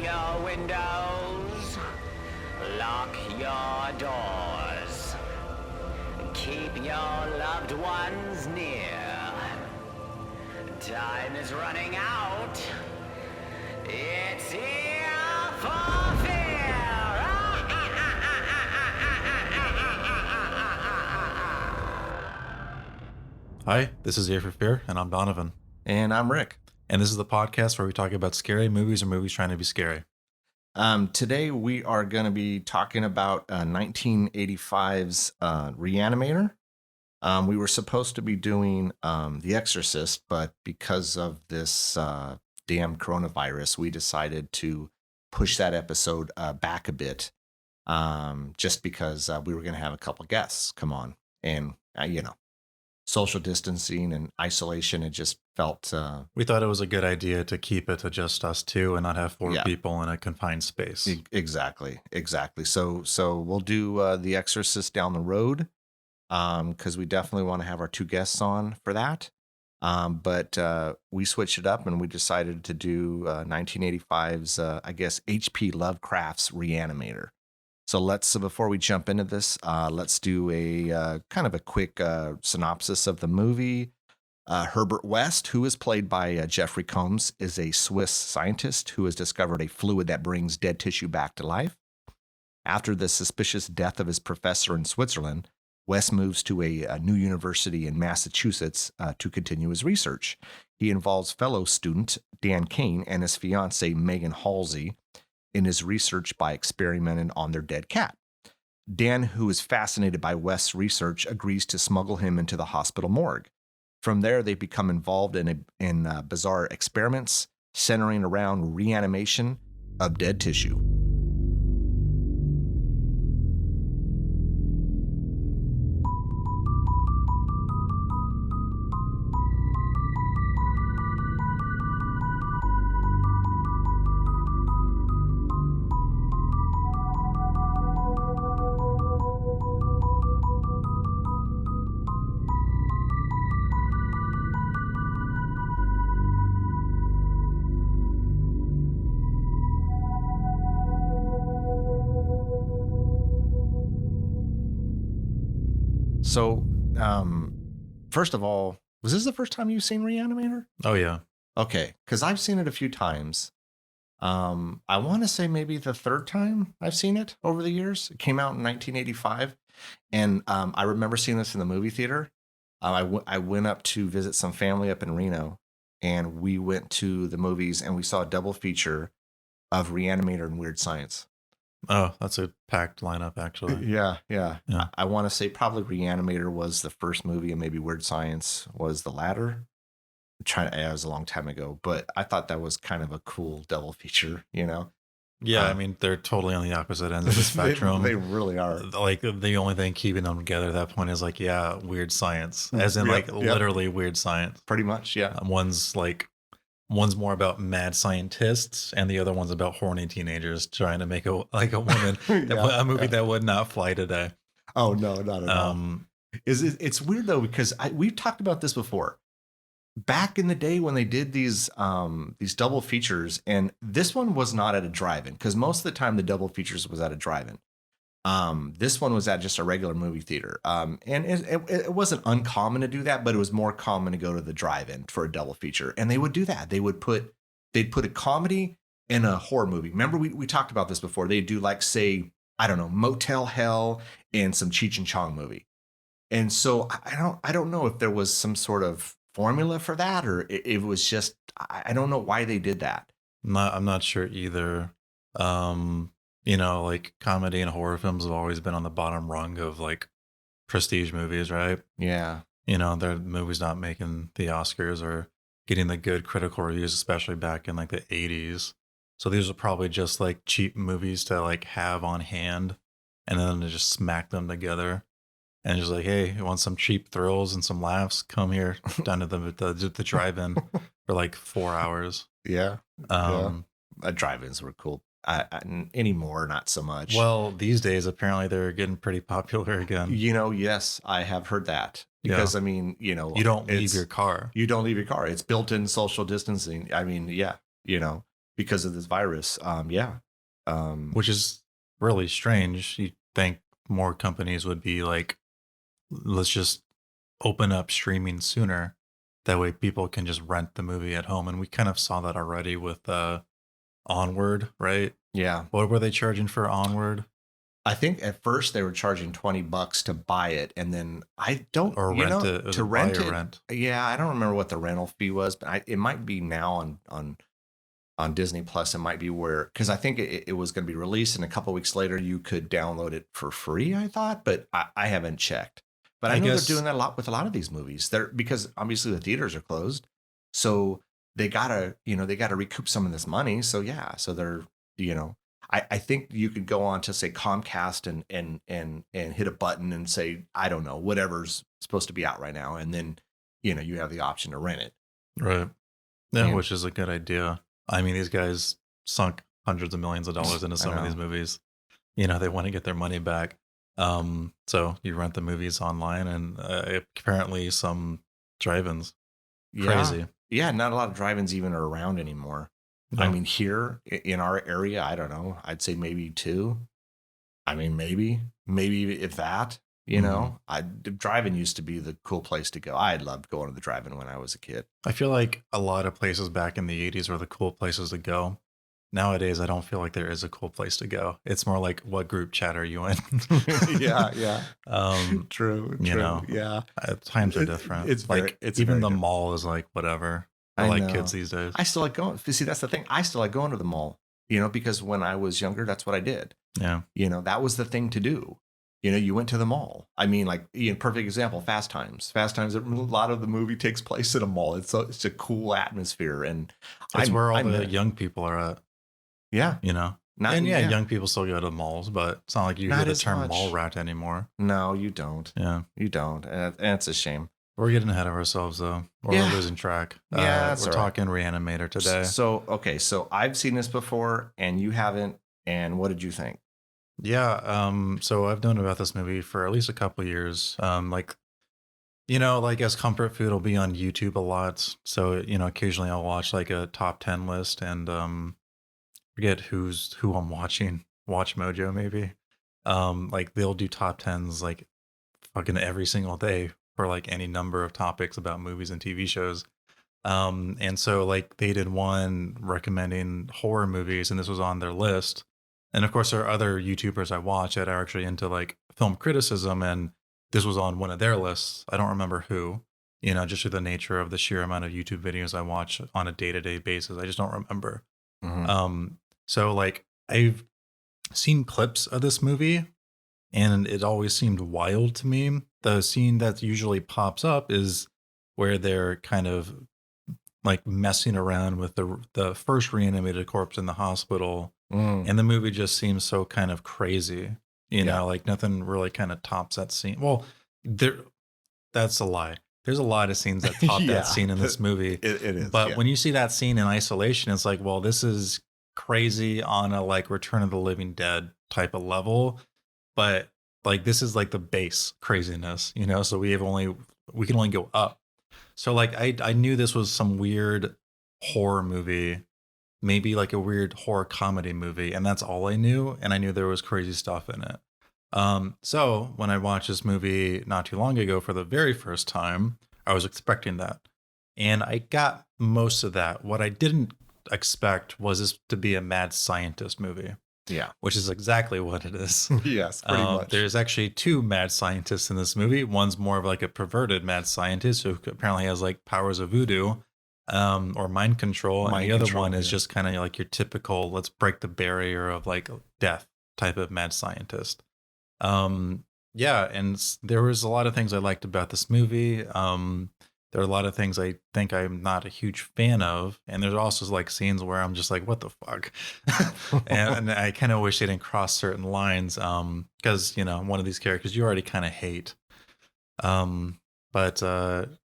your windows. Lock your doors. Keep your loved ones near. Time is running out. It's here for fear. Hi, this is Here for Fear, and I'm Donovan. And I'm Rick. And this is the podcast where we talk about scary movies or movies trying to be scary. Today we are going to be talking about 1985's Re-Animator. We were supposed to be doing The Exorcist, but because of this damn coronavirus, we decided to push that episode back a bit, just because we were going to have a couple guests come on. And, social distancing and isolation, it just felt... we thought it was a good idea to keep it to just us two and not have four people in a confined space. Exactly. So we'll do The Exorcist down the road, because we definitely want to have our two guests on for that. But we switched it up and we decided to do 1985's, H.P. Lovecraft's Re-Animator. So before we jump into this, let's do a kind of a quick synopsis of the movie. Herbert West, who is played by Jeffrey Combs, is a Swiss scientist who has discovered a fluid that brings dead tissue back to life. After the suspicious death of his professor in Switzerland, West moves to a new university in Massachusetts to continue his research. He involves fellow student Dan Kane and his fiancée Megan Halsey in his research by experimenting on their dead cat. Dan, who is fascinated by West's research, agrees to smuggle him into the hospital morgue. From there, they become involved in bizarre experiments centering around reanimation of dead tissue. So, first of all, was this the first time you've seen Re-Animator? Oh, yeah. Okay, because I've seen it a few times. I want to say maybe the third time I've seen it over the years. It came out in 1985, and I remember seeing this in the movie theater. I went up to visit some family up in Reno, and we went to the movies, and we saw a double feature of Re-Animator and Weird Science. Oh, that's a packed lineup, actually. Yeah. I want to say probably Re-Animator was the first movie, and maybe Weird Science was the latter. It was a long time ago, but I thought that was kind of a cool double feature, Yeah, I mean, they're totally on the opposite ends of the spectrum. They really are. Like, the only thing keeping them together at that point is, like, Weird Science. As in, literally Weird Science. Pretty much, yeah. One's more about mad scientists, and the other one's about horny teenagers trying to make a woman a movie that would not fly today. Oh no, not at all. It's weird though, because we've talked about this before. Back in the day when they did these double features, and this one was not at a drive-in, because most of the time the double features was at a drive-in. This one was at just a regular movie theater. And it wasn't uncommon to do that, but it was more common to go to the drive-in for a double feature. And they would do that. They'd put a comedy and a horror movie. Remember, we talked about this before. They'd do, like, say, I don't know, Motel Hell and some Cheech and Chong movie. And so I don't know if there was some sort of formula for that, or it was just, I don't know why they did that. I'm not sure either. Like, comedy and horror films have always been on the bottom rung of, like, prestige movies, right? Yeah. Their movies not making the Oscars or getting the good critical reviews, especially back in, like, the 80s. So these are probably just, like, cheap movies to, like, have on hand, and then to just smack them together. And just like, hey, you want some cheap thrills and some laughs? Come here down to the drive-in for like 4 hours. Yeah. Drive-ins were cool. Anymore, not so much. Well, these days, apparently they're getting pretty popular again. Yes, I have heard that. Because, I mean, you don't leave your car. You don't leave your car. It's built-in social distancing. I mean, because of this virus. Yeah. Which is really strange. You think more companies would be like, let's just open up streaming sooner. That way people can just rent the movie at home. And we kind of saw that already with Onward, right? Yeah. What were they charging for Onward? I think at first they were charging $20 to buy it, and then I don't Or you rent know, it? Was to it buy rent or it. rent? Yeah, I don't remember what the rental fee was, but it might be now on Disney Plus. It might be where, because I think it was going to be released, and a couple weeks later you could download it for free. I thought, but I haven't checked. But I know guess they're doing that a lot with a lot of these movies. They're because obviously the theaters are closed, so they gotta recoup some of this money. So yeah, so they're I think you could go on to say Comcast and hit a button and say, I don't know, whatever's supposed to be out right now, and then you have the option to rent it. right. Yeah, And which is a good idea. I mean, these guys sunk hundreds of millions of dollars into I some of these know. movies. They want to get their money back. So you rent the movies online, and apparently some drive-ins. Yeah, Crazy. yeah, not a lot of drive-ins even are around anymore. I No. mean, here in our area, I don't know. I'd say maybe two. I mean, maybe if that. Drive-in used to be the cool place to go. I loved going to the drive-in when I was a kid. I feel like a lot of places back in the 80s were the cool places to go. Nowadays, I don't feel like there is a cool place to go. It's more like, what group chat are you in? Yeah. True. Yeah. Times are different. It's like very even the different. mall is like whatever. I Like know. kids these days. I still like going. See, that's the thing. I still like going to the mall, because when I was younger, that's what I did. Yeah. That was the thing to do. You went to the mall. I mean, like, perfect example, Fast Times. Fast Times, a lot of the movie takes place in a mall. It's a cool atmosphere. And It's where all the miss- young people are at. Yeah. And young people still go to malls, but it's not like you Not hear the as term much. mall rat anymore. No, you don't. Yeah. You don't. And it's a shame. We're getting ahead of ourselves, though. We're Yeah. losing track. Yeah, that's we're all right. talking Re-Animator today. So I've seen this before and you haven't. And what did you think? Yeah. So I've known about this movie for at least a couple of years. Like as comfort food will be on YouTube a lot. So, occasionally I'll watch like a top 10 list and forget who I'm watching. Watch Mojo, maybe. Like they'll do top 10s like fucking every single day for like any number of topics about movies and TV shows. And so like they did one recommending horror movies, and this was on their list. And of course, there are other YouTubers I watch that are actually into like film criticism, and this was on one of their lists. I don't remember who, just through the nature of the sheer amount of YouTube videos I watch on a day-to-day basis. I just don't remember. Mhm. So like I've seen clips of this movie, and it always seemed wild to me. The scene that usually pops up is where they're kind of like messing around with the first reanimated corpse in the hospital. And the movie just seems so kind of crazy, like nothing really kind of tops that scene. Well, that's a lie. There's a lot of scenes that top Yeah. that scene in this movie. It is. But yeah. when you see that scene in isolation, it's like, well, this is crazy on a like Return of the Living Dead type of level. But like this is like the base craziness, so we can only go up. So like I knew this was some weird horror movie, maybe like a weird horror comedy movie, and that's all I knew. And I knew there was crazy stuff in it. So when I watched this movie not too long ago for the very first time, I was expecting that. And I got most of that. What I didn't expect was this to be a mad scientist movie. Yeah. Which is exactly what it is. Yes, pretty much. There's actually two mad scientists in this movie. One's more of like a perverted mad scientist who apparently has like powers of voodoo or mind control. And the other one is just kind of like your typical, let's break the barrier of like death type of mad scientist. Yeah, and there was a lot of things I liked about this movie. There are a lot of things I think I'm not a huge fan of. And there's also like scenes where I'm just like, what the fuck? and I kind of wish they didn't cross certain lines. Because, one of these characters you already kind of hate. But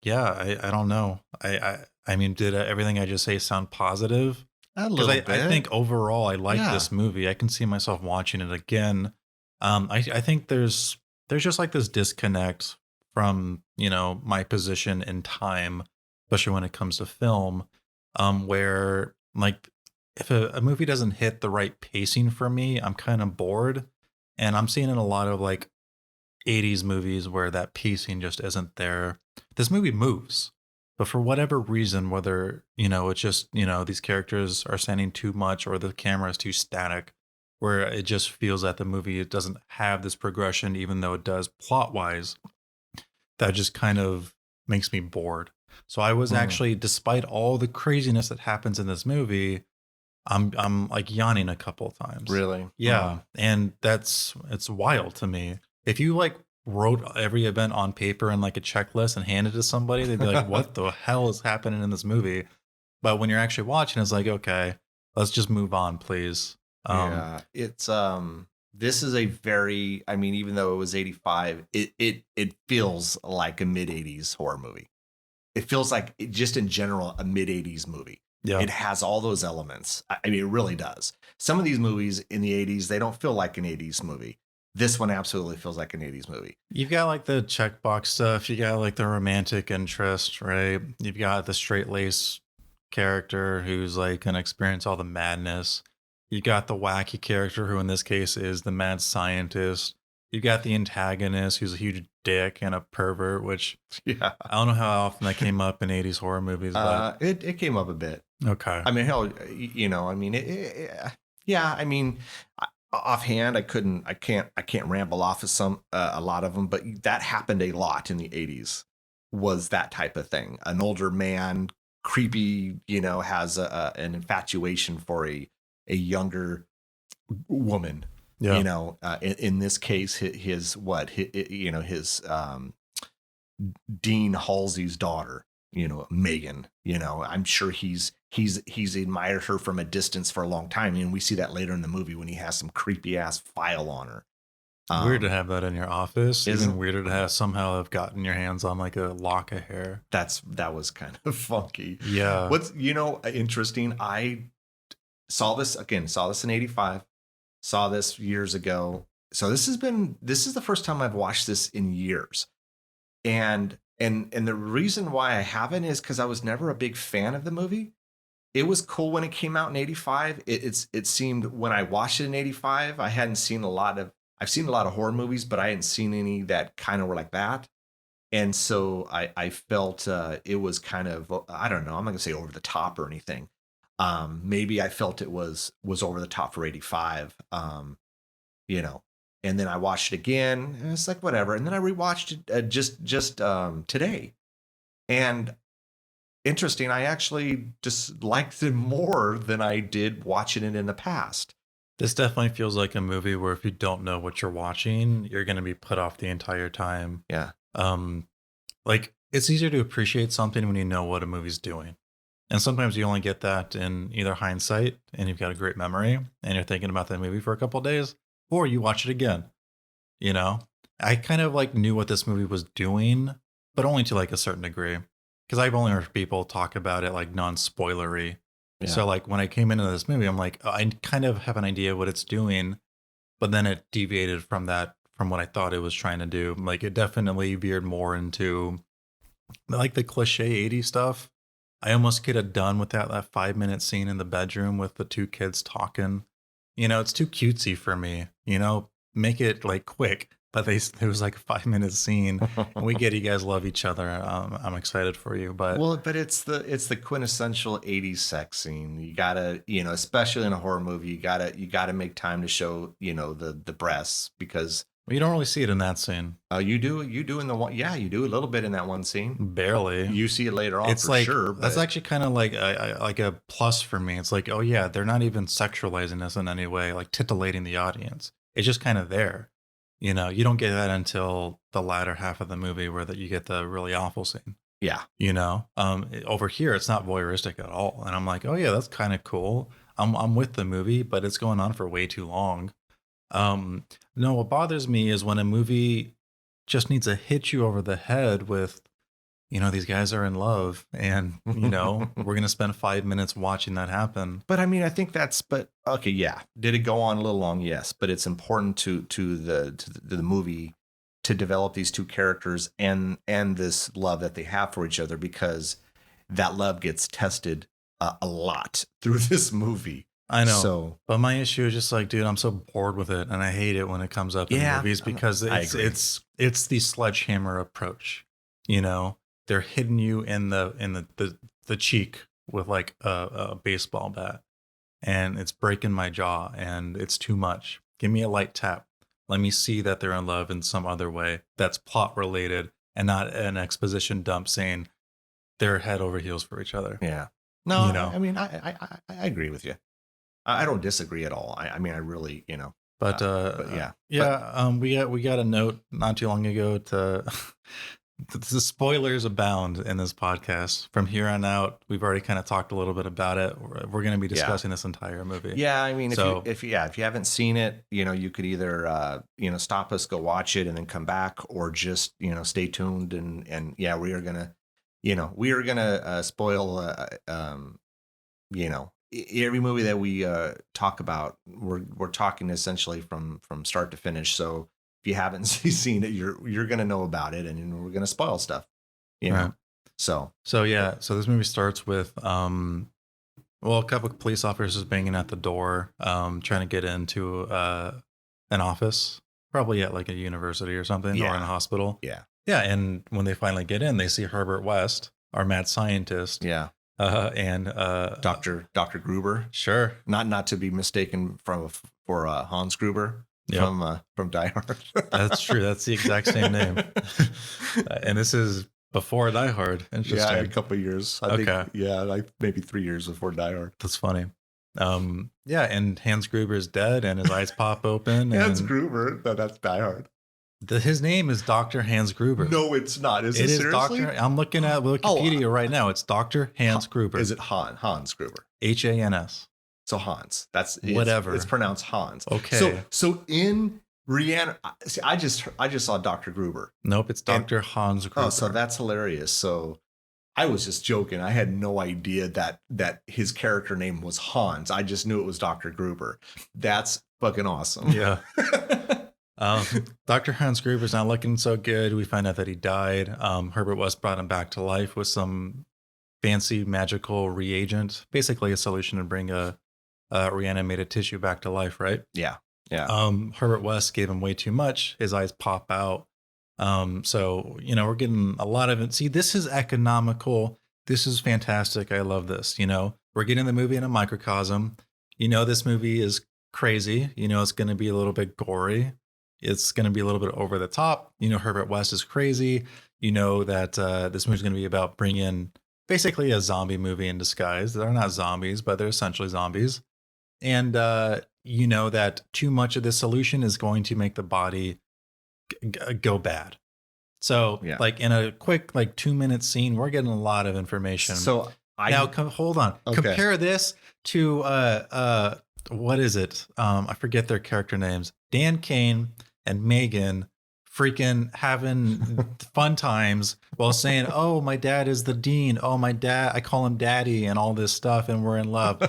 yeah, I don't know. I mean, did everything I just say sound positive? A little bit. I think overall I like this movie. I can see myself watching it again. I think there's just like this disconnect from, my position in time, especially when it comes to film, where like if a movie doesn't hit the right pacing for me, I'm kind of bored. And I'm seeing in a lot of like 80s movies where that pacing just isn't there. This movie moves, but for whatever reason, whether, it's just, these characters are standing too much or the camera is too static, where it just feels that the movie it doesn't have this progression, even though it does plot wise, that just kind of makes me bored. So I was actually, despite all the craziness that happens in this movie, I'm like yawning a couple of times. Really? Yeah. And it's wild to me. If you like wrote every event on paper and like a checklist and handed it to somebody, they'd be like, what the hell is happening in this movie? But when you're actually watching, it's like, okay, let's just move on, please. Yeah. It's this is a very, I mean, even though it was 85, it feels like a mid 80s horror movie. It feels like just in general a mid 80s movie. Yeah. It has all those elements. I mean, it really does. Some of these movies in the 80s, they don't feel like an 80s movie. This one absolutely feels like an 80s movie. You've got like the checkbox stuff. You got like the romantic interest, right? You've got the straight lace character who's like going to experience all the madness. You got the wacky character who in this case is the mad scientist. You got the antagonist who's a huge dick and a pervert, which Yeah. I don't know how often that came up in 80s horror movies, but It came up a bit. okay. I mean, hell, I mean, yeah. I mean, offhand, I can't ramble off of a lot of them, but that happened a lot in the 80s. Was that type of thing? An older man, creepy, has an infatuation for a younger woman. Yeah. In this case, his Dean Halsey's daughter, Megan, I'm sure he's admired her from a distance for a long time. And we see that later in the movie when he has some creepy ass file on her. Weird to have that in your office. Isn't Even weirder to have somehow have gotten your hands on like a lock of hair. That was kind of funky. Yeah. What's, interesting. I saw this in 85, saw this years ago. So this is the first time I've watched this in years. And the reason why I haven't is because I was never a big fan of the movie. It was cool when it came out in 85. It seemed when I watched it in 85, I've seen a lot of horror movies, but I hadn't seen any that kind of were like that. And so I felt it was kind of, I don't know, I'm not gonna say over the top or anything. Maybe I felt it was over the top for 85. And then I watched it again, and it's like whatever. And then I rewatched it just today, and interesting. I actually just liked it more than I did watching it in the past. This definitely feels like a movie where if you don't know what you're watching, you're going to be put off the entire time. Yeah. Like it's easier to appreciate something when you know what a movie's doing. And sometimes you only get that in either hindsight and you've got a great memory and you're thinking about that movie for a couple of days, or you watch it again. I kind of like knew what this movie was doing, but only to like a certain degree. Because I've only heard people talk about it like non-spoilery. Yeah. So like when I came into this movie, I'm like, I kind of have an idea what it's doing, but then it deviated from what I thought it was trying to do. Like it definitely veered more into like the cliche 80s stuff. I almost could have done without that 5-minute scene in the bedroom with the two kids talking. It's too cutesy for me, make it like quick. But it was like a 5-minute scene, and we get you guys love each other. I'm excited for you, but it's the quintessential 80s sex scene. You gotta, especially in a horror movie, you gotta make time to show, the breasts because you don't really see it in that scene. You do in the one, yeah, you do a little bit in that one scene. Barely. You see it later on, it's for like, sure. But that's actually kind of like a plus for me. It's like, oh yeah, they're not even sexualizing this in any way, like titillating the audience. It's just kind of there. You don't get that until the latter half of the movie where you get the really awful scene. Yeah. Over here, it's not voyeuristic at all. And I'm like, oh yeah, that's kind of cool. I'm with the movie, but it's going on for way too long. No, what bothers me is when a movie just needs to hit you over the head with, these guys are in love and, we're going to spend 5 minutes watching that happen. But I mean, I think okay. Yeah. Did it go on a little long? Yes. But it's important to the movie to develop these two characters and this love that they have for each other, because that love gets tested a lot through this movie. I know. So But my issue is just like, dude, I'm so bored with it, and I hate it when it comes up in Yeah, movies because I it's agree. it's the sledgehammer approach. You know, they're hitting you in the cheek with like a baseball bat, and it's breaking my jaw, and it's too much. Give me a light tap. Let me see that they're in love in some other way that's plot related and not an exposition dump saying they're head over heels for each other. yeah. No, You know. I mean, I agree with you. I don't disagree at all. I mean, I really, But yeah. yeah, we got a note not too long ago to the spoilers abound in this podcast. From here on out, we've already kind of talked a little bit about it. We're going to be discussing this entire movie. Yeah, I mean, So- if you haven't seen it, you could either stop us, go watch it, and then come back, or just stay tuned and yeah, we are gonna spoil every movie that we talk about. We're talking essentially from start to finish. So if you haven't seen it, you're gonna know about it, and we're gonna spoil stuff. Right. So yeah, so this movie starts with a couple of police officers banging at the door, trying to get into an office, probably at like a university or something, or in a hospital. yeah, And when they finally get in, they see Herbert West, our mad scientist. yeah. And Dr. Gruber, sure, not to be mistaken for Hans Gruber from Die Hard. That's true. That's the exact same name. And this is before Die Hard. Interesting. Yeah, a couple of years. I think, like maybe 3 years before Die Hard. That's funny. And Hans Gruber is dead, and his eyes pop open. Hans and Gruber, that's Die Hard. His name is Dr. Hans Gruber. No, it's not. Is it seriously? Dr. I'm looking at Wikipedia right now. It's Dr. Hans Gruber. Is it Hans Gruber? Hans. So Hans. That's whatever. It's pronounced Hans. Okay. So in Re-Animator, see, I just saw Dr. Gruber. Nope, it's Dr. Hans Gruber. Oh, so that's hilarious. So I was just joking. I had no idea that his character name was Hans. I just knew it was Dr. Gruber. That's fucking awesome. Yeah. Dr. Hans Gruber's not looking so good. We find out that he died. Herbert West brought him back to life with some fancy magical reagent, basically a solution to bring a reanimated tissue back to life, right? Yeah. Yeah. Herbert West gave him way too much. His eyes pop out. So, we're getting a lot of it. See, this is economical. This is fantastic. I love this. We're getting the movie in a microcosm. This movie is crazy. It's going to be a little bit gory. It's going to be a little bit over the top. Herbert West is crazy. That this movie's going to be about bringing basically a zombie movie in disguise. They're not zombies, but they're essentially zombies. And that too much of this solution is going to make the body go bad. So like in a quick 2-minute scene, we're getting a lot of information. So hold on. Okay. Compare this to what is it? I forget their character names. Dan Kane and Megan freaking having fun times while saying, "Oh, my dad is the dean. Oh, my dad, I call him daddy," and all this stuff, and we're in love.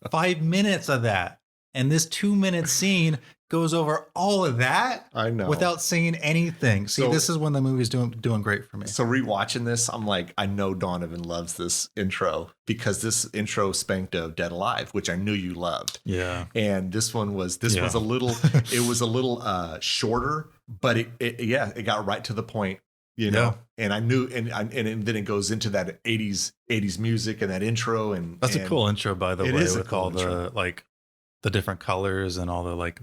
5 minutes of that. And this 2-minute scene goes over all of that. I know. Without saying anything. See, this is when the movie's doing great for me. So rewatching this, I'm like, I know Donovan loves this intro because this intro spanked of Dead Alive, which I knew you loved. Yeah. And this was a little, it was a little shorter, but it got right to the point, Yeah. And I knew, and then it goes into that 80s music and that intro. And that's a cool intro, by the way, with cool all intro. the different colors and all the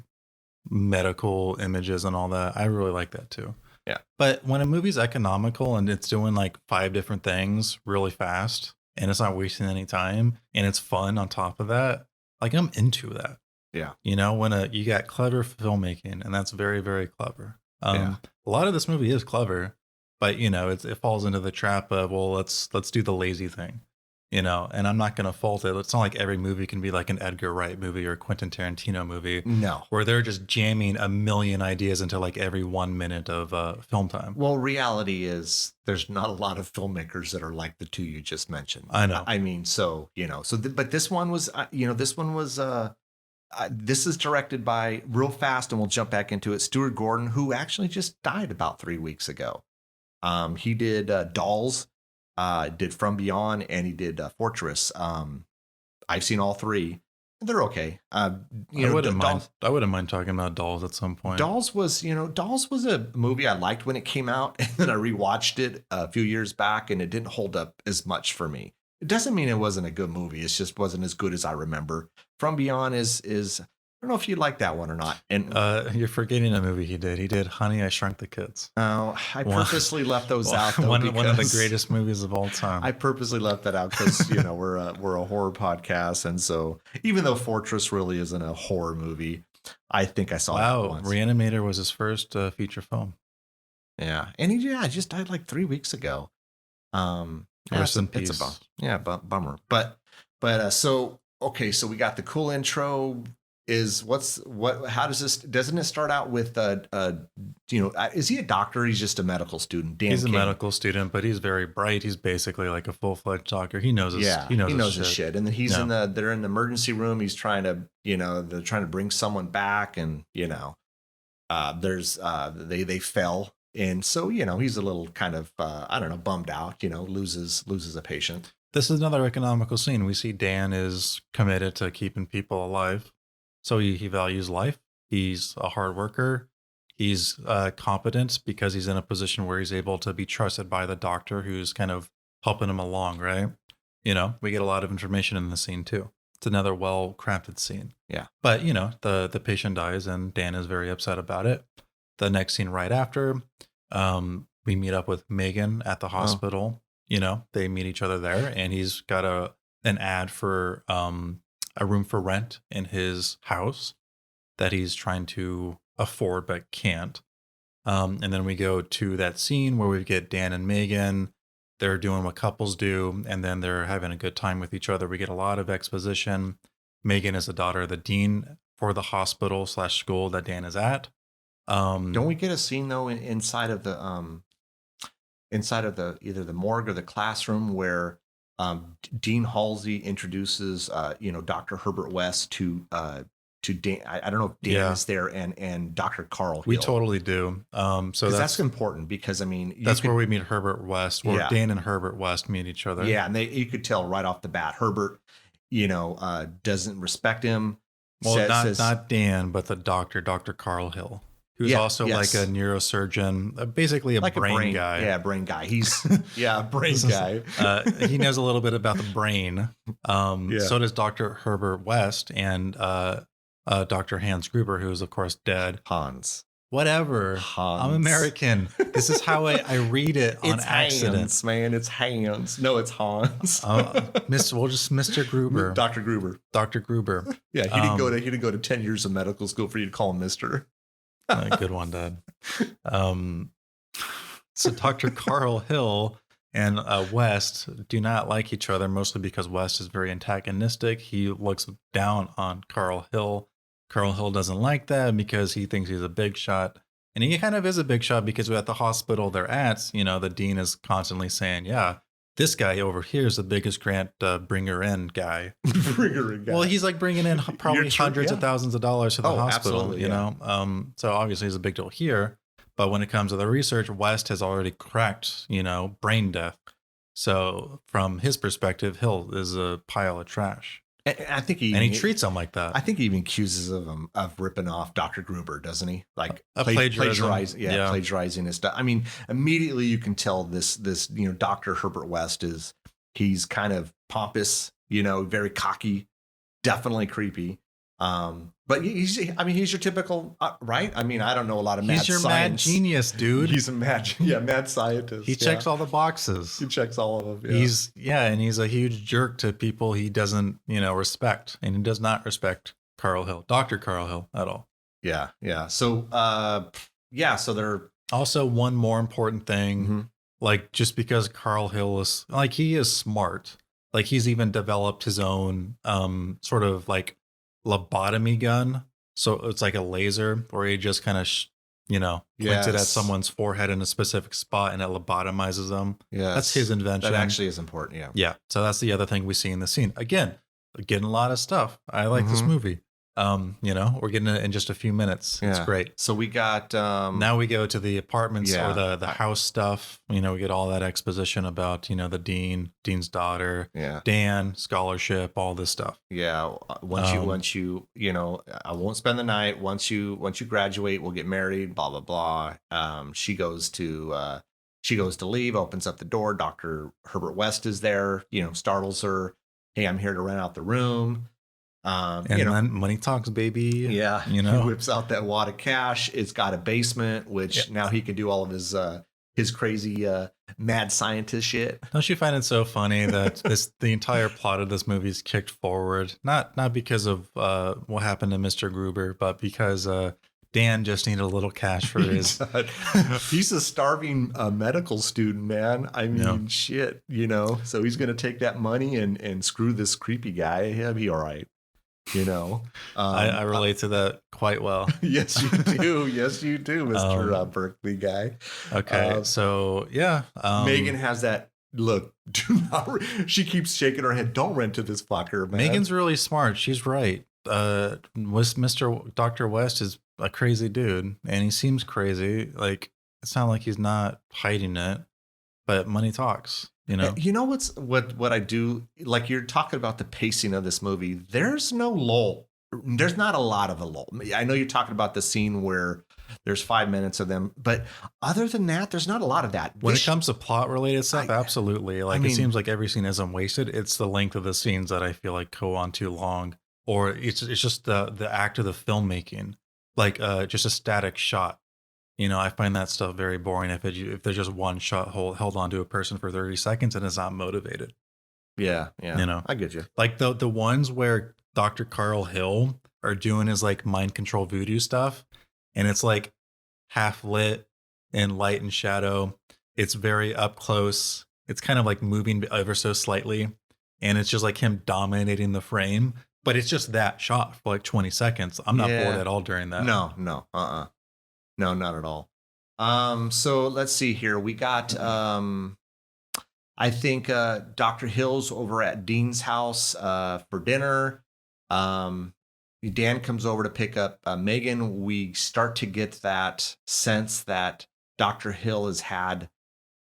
medical images and all that. I really like that too. Yeah. But when a movie's economical and it's doing 5 different things really fast and it's not wasting any time and it's fun on top of that, I'm into that. Yeah. When you got clever filmmaking, and that's very, very clever. A lot of this movie is clever, but it falls into the trap of, well, let's do the lazy thing. And I'm not going to fault it. It's not like every movie can be like an Edgar Wright movie or a Quentin Tarantino movie. No. Where they're just jamming a million ideas into every 1 minute of film time. Well, reality is there's not a lot of filmmakers that are like the two you just mentioned. I know. I mean, but this one was, this is directed by, real fast, and we'll jump back into it, Stuart Gordon, who actually just died about 3 weeks ago. He did Dolls. Did From Beyond, and he did Fortress. I've seen all 3. they're okay. You I know, wouldn't mind. Dolls, I wouldn't mind talking about Dolls at some point. Dolls was, Dolls was a movie I liked when it came out, and then I rewatched it a few years back, and it didn't hold up as much for me. It doesn't mean it wasn't a good movie. It just wasn't as good as I remember. From Beyond is I don't know if you like that one or not. And You're forgetting a movie he did. He did Honey, I Shrunk the Kids. I purposely left those out. Though, one of the because greatest movies of all time. I purposely left that out because we're a horror podcast, and so even though Fortress really isn't a horror movie, I think I saw that once. Re-Animator was his first feature film. Yeah, and he just died like 3 weeks ago. Rest in peace. It's a bummer. Yeah, bummer. But so okay, so we got the cool intro. How does this, doesn't it start out with is he a doctor? He's just a medical student. Dan he's King. A medical student, but he's very bright. He's basically like a full-fledged doctor. He knows his shit. And then he's they're in the emergency room. He's trying to, they're trying to bring someone back, and they fell. And so, he's a little kind of bummed out, loses a patient. This is another economical scene. We see Dan is committed to keeping people alive. So he values life. He's a hard worker. He's competent because he's in a position where he's able to be trusted by the doctor who's kind of helping him along, right? We get a lot of information in the scene too. It's another well-crafted scene. Yeah. But, the patient dies and Dan is very upset about it. The next scene right after, we meet up with Megan at the hospital. They meet each other there, and he's got an ad for a room for rent in his house that he's trying to afford but can't. And then we go to that scene where we get Dan and Megan. They're doing what couples do, and then they're having a good time with each other. We get a lot of exposition. Megan is the daughter of the dean for the hospital / school that Dan is at. Don't we get a scene though inside of the either the morgue or the classroom where Dean Halsey introduces Dr. Herbert West to Dan. I don't know if Dan is there and Dr. Carl Hill. We totally do. So that's important because that's where we meet Herbert West, where Dan and Herbert West meet each other. Yeah, and you could tell right off the bat Herbert, doesn't respect him. Well, not Dan, but the doctor, Dr. Carl Hill. Who's also like a neurosurgeon, basically like brain guy. Yeah, brain guy. He's brain guy. He knows a little bit about the brain. So does Dr. Herbert West and Dr. Hans Gruber, who is of course dead. Hans. Whatever. I'm American. This is how I read it on accident. Hans, man. It's Hans. No, it's Hans. We'll just Mr. Gruber. Dr. Gruber. Dr. Gruber. Yeah, he didn't go to 10 years of medical school for you to call him Mr. Good one, Dad. So Dr. Carl Hill and West do not like each other, mostly because West is very antagonistic. He looks down on Carl Hill. Carl Hill doesn't like that because he thinks he's a big shot. And he kind of is a big shot because at the hospital they're at, the dean is constantly saying, yeah, this guy over here is the biggest grant bringer in guy. Bringer in guy. Well, he's like bringing in probably hundreds of thousands of dollars to the hospital, absolutely, So obviously it's a big deal here. But when it comes to the research, West has already cracked, brain death. So from his perspective, Hill is a pile of trash. And I think he treats him like that. I think he even accuses him of ripping off Dr. Gruber, doesn't he? Like plagiarizing his stuff. I mean, immediately you can tell this Dr. Herbert West he's kind of pompous, very cocky, definitely creepy. But he's your typical, right? I mean, I don't know a lot of mad science. He's your mad genius, dude. He's a mad scientist. He checks all the boxes. He checks all of them. Yeah. And he's a huge jerk to people he doesn't, respect. And he does not respect Carl Hill, Dr. Carl Hill at all. Yeah. So, so they're also one more important thing. Mm-hmm. Like, just because Carl Hill is like, he is smart. Like, he's even developed his own, sort of like, lobotomy gun. So it's like a laser where he just kind of points it at someone's forehead in a specific spot and it lobotomizes them. Yeah, that's his invention. That actually is important. Yeah. So that's the other thing we see in the scene. Again, getting a lot of stuff. I like this movie. We're getting it in just a few minutes. It's great. So we got now we go to the apartments or the house stuff. We get all that exposition about, the Dean's daughter, Dan, scholarship, all this stuff. Yeah. Once you, I won't spend the night. Once you graduate, we'll get married, blah, blah, blah. She goes to leave, opens up the door. Dr. Herbert West is there, startles her. Hey, I'm here to rent out the room. And then money talks, baby. Yeah. He whips out that wad of cash. It's got a basement, which now he can do all of his crazy mad scientist shit. Don't you find it so funny that the entire plot of this movie is kicked forward? Not because of what happened to Mr. Gruber, but because Dan just needed a little cash for his. He's a starving medical student, man. I mean, shit, So he's going to take that money and screw this creepy guy. He'll be all right. I relate to that quite well. Yes, you do. Yes, you do, Mr. Berkeley guy. Okay, so yeah, Megan has that look. Do not. She keeps shaking her head. Don't rent to this fucker, man. Megan's really smart. She's right. Mr. Dr. West is a crazy dude, and he seems crazy. Like, it's not like he's not hiding it, but money talks. You know what I do like? You're talking about the pacing of this movie. There's no lull. There's not a lot of a lull. I know you're talking about the scene where there's 5 minutes of them, but other than that, there's not a lot of that. When it comes to plot related stuff, absolutely. Like, it seems like every scene isn't wasted. It's the length of the scenes that I feel like go on too long, or it's just the act of the filmmaking, like just a static shot. I find that stuff very boring if there's just one shot held onto a person for 30 seconds and it's not motivated. Yeah. I get you. Like the ones where Dr. Carl Hill are doing his like mind control voodoo stuff, and it's like half lit and light and shadow. It's very up close. It's kind of like moving ever so slightly, and it's just like him dominating the frame. But it's just that shot for like 20 seconds. I'm not bored at all during that. No. No, not at all. So let's see here. We got, I think, Dr. Hill's over at Dean's house for dinner. Dan comes over to pick up Megan. We start to get that sense that Dr. Hill has had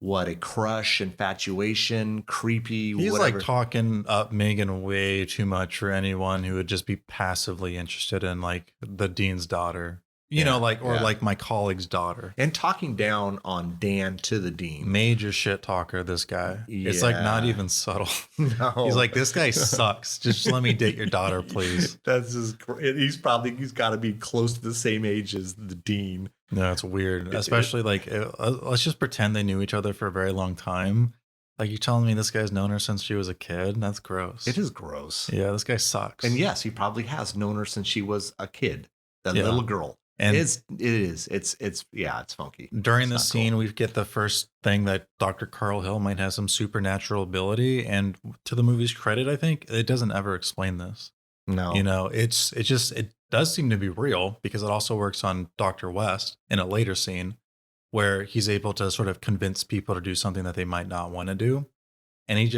a crush, infatuation, creepy, He's whatever. like talking up Megan way too much for anyone who would just be passively interested in like the Dean's daughter. Like my colleague's daughter. And talking down on Dan to the Dean. Major shit talker, this guy. Yeah. It's like not even subtle. No. He's like, this guy sucks. Just let me date your daughter, please. That's just, he's got to be close to the same age as the Dean. No, it's weird. Especially like, let's just pretend they knew each other for a very long time. Like, you telling me this guy's known her since she was a kid? That's gross. It is gross. Yeah, this guy sucks. And yes, he probably has known her since she was a kid. That little girl. And it's funky. During this scene, we get the first thing that Dr. Carl Hill might have some supernatural ability. And to the movie's credit, I think it doesn't ever explain this. No. It does seem to be real because it also works on Dr. West in a later scene where he's able to sort of convince people to do something that they might not want to do. And he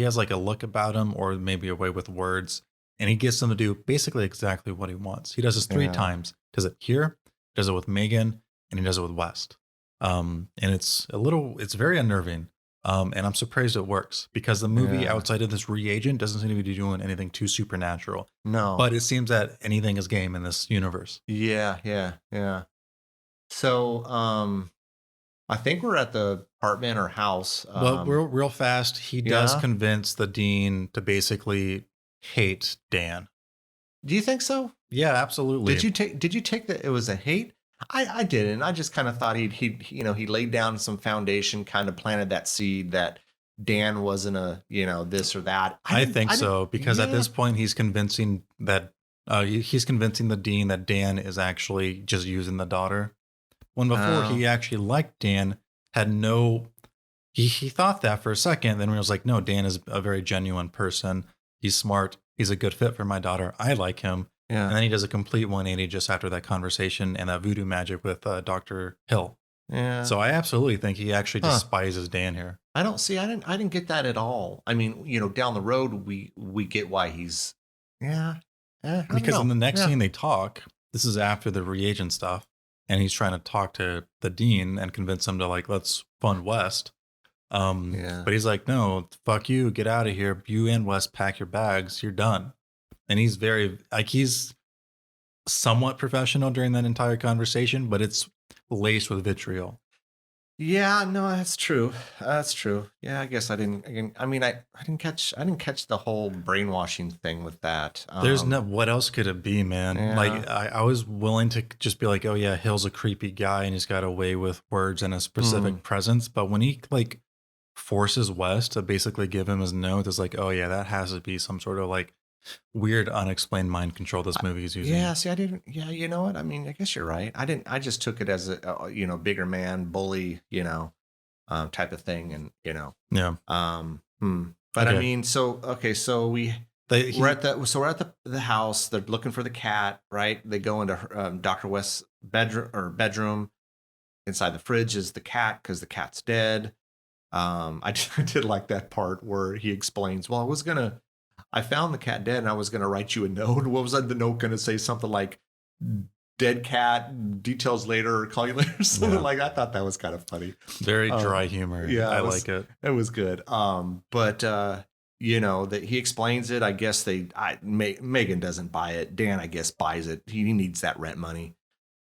has like a look about him, or maybe a way with words, and he gets them to do basically exactly what he wants. He does this 3 times. Does it here, does it with Megan, and he does it with West. And it's very unnerving. And I'm surprised it works because the movie outside of this reagent doesn't seem to be doing anything too supernatural. No. But it seems that anything is game in this universe. Yeah. So, I think we're at the apartment or house. But real fast, he does convince the Dean to basically hate Dan. Do you think so? Yeah, absolutely. Did you take that it was a hate? I didn't. I just kind of thought he laid down some foundation, kind of planted that seed that Dan wasn't this or that. I think so, because at this point he's convincing the Dean that Dan is actually just using the daughter. When before he actually liked Dan, he thought that for a second, then he was like, no, Dan is a very genuine person. He's smart. He's a good fit for my daughter. I like him. Yeah. And then he does a complete 180 just after that conversation and that voodoo magic with Dr. Hill. Yeah. So I absolutely think he actually despises Dan here. I didn't get that at all. I mean, down the road we get why he's I Because don't in the know. next Yeah. scene they talk. This is after the reagent stuff, and he's trying to talk to the dean and convince him to like let's fund West. Yeah. But he's like, no, fuck you, get out of here. You and West pack your bags. You're done. And he's very like he's somewhat professional during that entire conversation, but it's laced with vitriol. Yeah, no, that's true. That's true. Yeah, I guess I didn't. I mean, I didn't catch the whole brainwashing thing with that. There's no what else could it be, man? Yeah. Like I was willing to just be like, oh yeah, Hill's a creepy guy and he's got a way with words and a specific presence. But when he like forces West to basically give him his note, it's like, oh yeah, that has to be some sort of like weird unexplained mind control this movie is using. Yeah, see, I didn't. Yeah, you know what? I mean, I guess you're right. I didn't. I just took it as a bigger man, bully, type of thing, and Yeah. But I Okay. mean, so okay, so we're at the house. They're looking for the cat, right? They go into Dr. West's bedroom. Inside the fridge is the cat because the cat's dead. I did like that part where he explains, well, I found the cat dead and I was going to write you a note. What was the note going to say? Something like dead cat, details later, call you later. Something like I thought that was kind of funny. Very dry humor. Yeah, I like it. It was good. But that he explains it. I guess Megan doesn't buy it. Dan, I guess, buys it. He needs that rent money.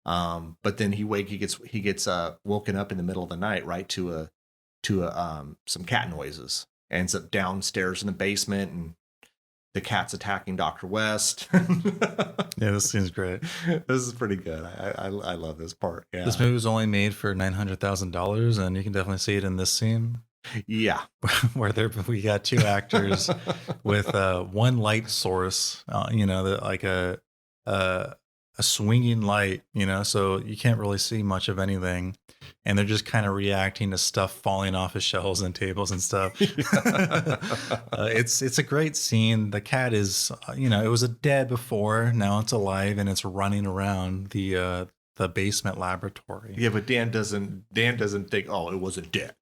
But then he gets woken up in the middle of the night, right, to some cat noises. Ends up downstairs in the basement, and the cat's attacking Dr. West. Yeah, this seems great. This is pretty good. I love this part. Yeah. This movie was only made for $900,000, and you can definitely see it in this scene Yeah. where we got two actors with one light source, like a swinging light, so you can't really see much of anything. And they're just kind of reacting to stuff falling off of shelves and tables and stuff. It's a great scene. The cat is, it was dead before. Now it's alive and it's running around the basement laboratory. Yeah, but Dan doesn't think, oh, it wasn't dead.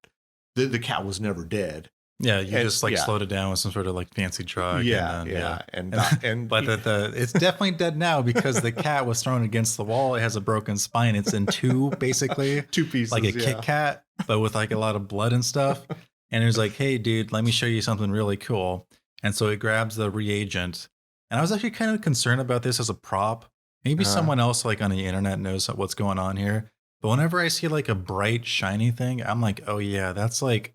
The cat was never dead. Yeah, you just slowed it down with some sort of like fancy drug. But it's definitely dead now because the cat was thrown against the wall. It has a broken spine. It's in two, basically, two pieces, like a Kit Kat, but with like a lot of blood and stuff. And it was like, hey, dude, let me show you something really cool. And so it grabs the reagent. And I was actually kind of concerned about this as a prop. Maybe someone else like on the internet knows what's going on here. But whenever I see like a bright, shiny thing, I'm like, oh yeah, that's like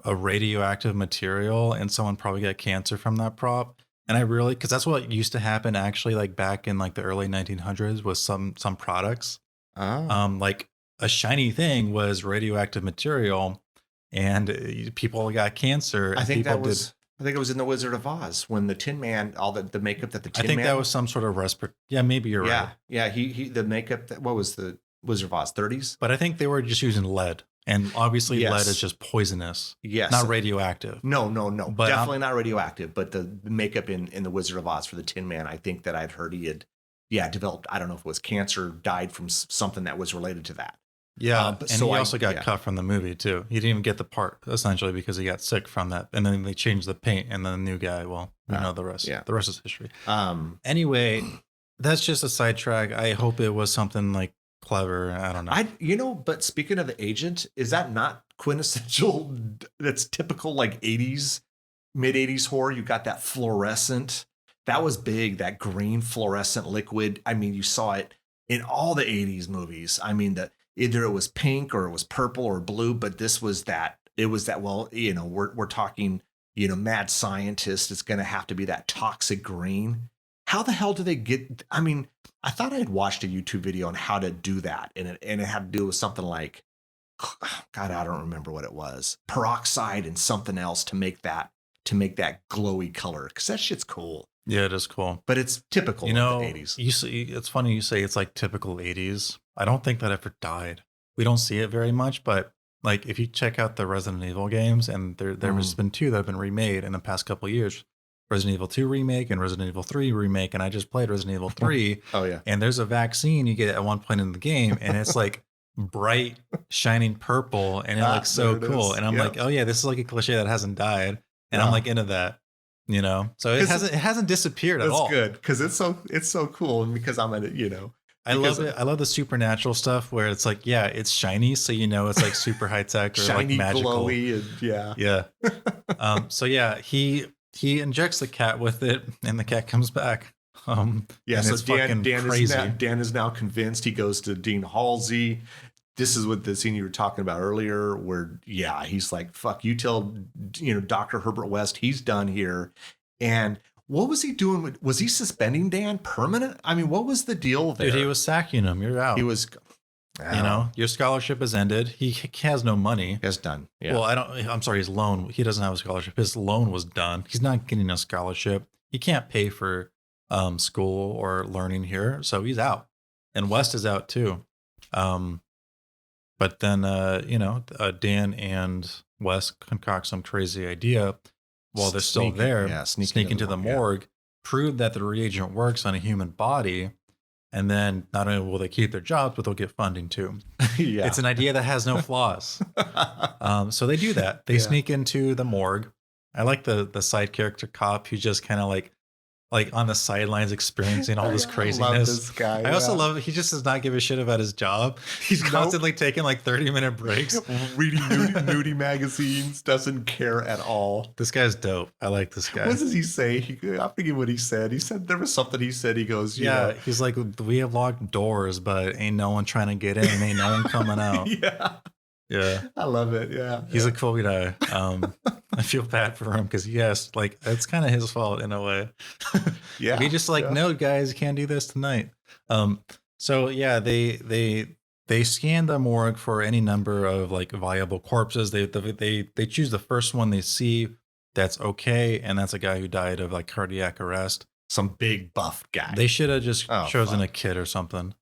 a radioactive material, and someone probably got cancer from that prop. And I really, because that's what used to happen actually, like back in like the early 1900s with some products. Like a shiny thing was radioactive material, and people got cancer. I think it was in The Wizard of Oz when the Tin Man, all the makeup that the Tin Man. I think that was some sort of respiratory. Yeah, maybe you're right. Yeah, he the makeup. What was the Wizard of Oz 30s? But I think they were just using lead. And obviously lead is just poisonous. Yes. Not radioactive. No. But definitely not radioactive. But the makeup in The Wizard of Oz for the Tin Man, I think that I'd heard he had, developed, I don't know if it was cancer, died from something that was related to that. Yeah. And he also got cut from the movie too. He didn't even get the part essentially because he got sick from that. And then they changed the paint and then the new guy, well, you know the rest. Yeah. The rest is history. Anyway, that's just a sidetrack. I hope it was something like clever. I don't know. But speaking of the agent, is that not quintessential? That's typical like 80s, mid 80s horror. You got that fluorescent. That was big, that green fluorescent liquid. I mean, you saw it in all the 80s movies. I mean, either it was pink or it was purple or blue, but this was that. It was that, well, we're talking, mad scientist. It's going to have to be that toxic green. How the hell do they get? I mean, I thought I had watched a YouTube video on how to do that, and it had to do with something like, God, I don't remember what it was, peroxide and something else to make that glowy color, because that shit's cool. Yeah, it is cool, but it's typical of the 80s. You see, it's funny you say it's like typical 80s. I don't think that ever died. We don't see it very much, but like if you check out the Resident Evil games, and there's been two that have been remade in the past couple of years. Resident Evil 2 remake and Resident Evil 3 remake, and I just played Resident Evil 3. Oh yeah. And there's a vaccine you get at one point in the game, and it's like bright, shining purple, and it looks so cool. And I'm like, oh yeah, this is like a cliche that hasn't died. And I'm like into that. you know, so it hasn't disappeared at all. That's good because it's so cool, and because I'm in it, I love it. I love the supernatural stuff where it's like, yeah, it's shiny, so it's like super high tech or shiny, like magical, glowy, and yeah. So yeah, he injects the cat with it, and the cat comes back. Yeah, and so it's Dan crazy. Dan is now convinced. He goes to Dean Halsey. This is what the scene you were talking about earlier, where he's like, "Fuck, you tell Dr. Herbert West he's done here." And what was he doing? Was he suspending Dan permanent? I mean, what was the deal there? Dude, he was sacking him. You're out. He was, your scholarship has ended. He has no money. It's done. Yeah. Well, I'm sorry, his loan. He doesn't have a scholarship. His loan was done. He's not getting a scholarship. He can't pay for school or learning here, so he's out. And West is out too. But then Dan and West concoct some crazy idea while they're still there. Sneak into the morgue, prove that the reagent works on a human body. And then not only will they keep their jobs, but they'll get funding too. Yeah. It's an idea that has no flaws. So they do that. They sneak into the morgue. I like the side character cop who's just kind of like on the sidelines experiencing all this craziness. I love this guy. I also love he just does not give a shit about his job. He's constantly taking like 30-minute breaks. Reading nudie magazines, doesn't care at all. This guy's dope. I like this guy. What does he say? I forget what he said. He said there was something he said. He goes, he's like, we have locked doors, but ain't no one trying to get in. Ain't no one coming out. Yeah. I love it. Yeah. He's a cool guy. I feel bad for him because it's kind of his fault in a way. Yeah. He just no, guys, you can't do this tonight. So yeah, they scan the morgue for any number of like viable corpses. They choose the first one they see that's okay, and that's a guy who died of like cardiac arrest. Some big buff guy. They should have just chosen a kid or something.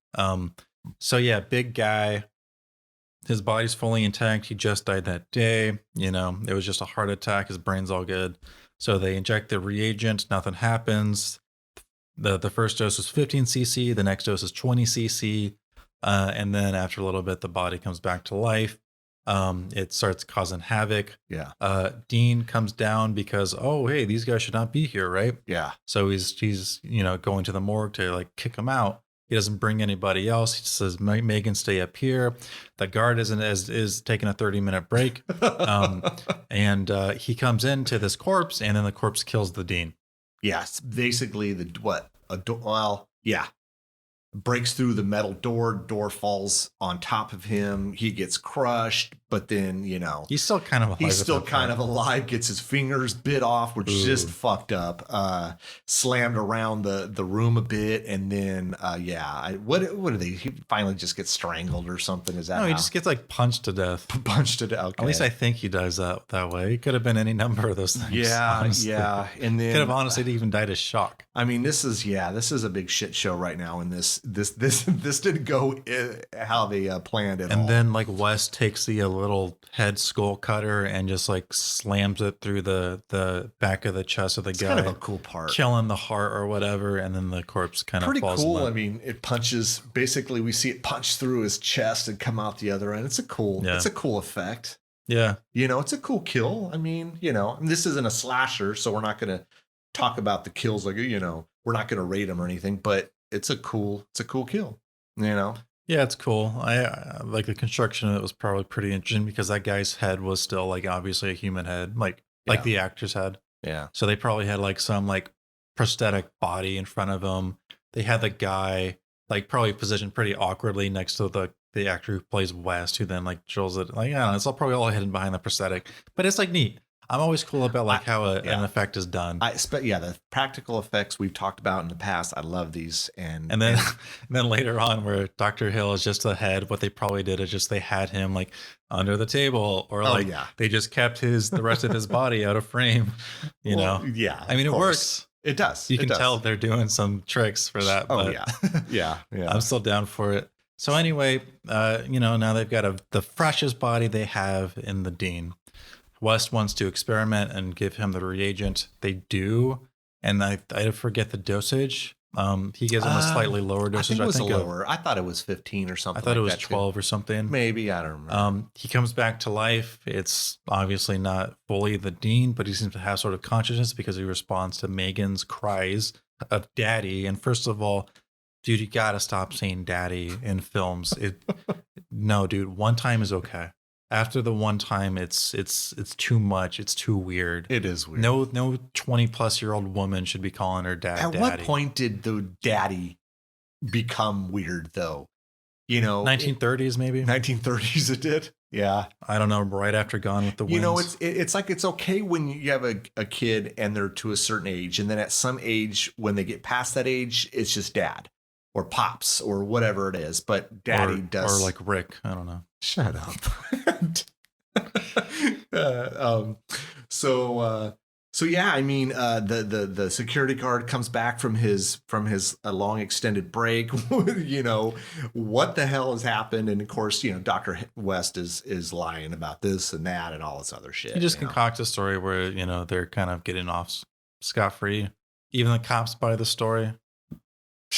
So yeah, big guy. His body's fully intact. He just died that day. It was just a heart attack. His brain's all good. So they inject the reagent. Nothing happens. The first dose was 15 cc. The next dose is 20 cc. And then after a little bit, the body comes back to life. It starts causing havoc. Yeah. Dean comes down because, oh, hey, these guys should not be here, right? Yeah. So he's going to the morgue to like kick them out. He doesn't bring anybody else. He says, Megan, stay up here. The guard is taking a 30-minute break. And he comes into this corpse, and then the corpse kills the dean. Yes. Basically, breaks through the metal door falls on top of him. He gets crushed, but then, he's still kind of alive. Gets his fingers bit off, which is just fucked up. Slammed around the room a bit. And then, what are they? He finally just gets strangled or something. Is that No, he just gets like punched to death. Okay. At least I think he dies that way. It could have been any number of those things. Yeah. Honestly. Yeah. And then could have honestly even died of shock. I mean, this is a big shit show right now. And this didn't go how they planned it. And then like West takes the little head skull cutter and just like slams it through the back of the chest of the guy. Kind of a cool part, killing the heart or whatever, and then the corpse kind of pretty falls cool. in. I mean, it punches. Basically, we see it punch through his chest and come out the other end. It's a cool effect. Yeah, it's a cool kill. I mean, this isn't a slasher, so we're not going to talk about the kills. Like, we're not going to rate them or anything, but it's a cool kill. Yeah, it's cool. I like the construction of it was probably pretty interesting because that guy's head was still like obviously a human head, like the actor's head. Yeah. So they probably had like some like prosthetic body in front of him. They had the guy like probably positioned pretty awkwardly next to the actor who plays West, who then like drills it. Like, I don't know, it's all probably all hidden behind the prosthetic, but it's like neat. I'm always cool about like how an effect is done. The practical effects we've talked about in the past. I love these. And then later on where Dr. Hill is just the head, what they probably did is just they had him like under the table or they just kept the rest of his body out of frame, know? Yeah. I mean, it works. It does. You can tell they're doing some tricks for that. Oh, but yeah. I'm still down for it. So anyway, now they've got the freshest body they have in the Dean. West wants to experiment and give him the reagent. They do, and I forget the dosage. He gives him a slightly lower I dosage. think it was I think lower. I thought it was 15 or I something. thought it like was that, 12 or something. Maybe, I don't remember. He comes back to life. It's obviously not fully the Dean, but he seems to have sort of consciousness because he responds to Megan's cries of daddy. And first of all, dude, you gotta stop saying daddy in films. No, dude, one time is okay. After the one time, it's too much. It's too weird. It is weird. No 20-plus-year-old woman should be calling her dad At daddy. what point did the daddy become weird, though? 1930s, maybe. 1930s it did. Yeah. I don't know. Right after Gone with the Wind. It's like it's okay when you have a kid and they're to a certain age, and then at some age, when they get past that age, it's just dad or pops or whatever it is. But daddy does, or like Rick. I don't know. Shut up. So yeah, I mean, the security guard comes back from his long extended break. What the hell has happened? And of course, Dr. West is lying about this and that and all this other shit. He just concocts a story where they're kind of getting off scot free. Even the cops buy the story.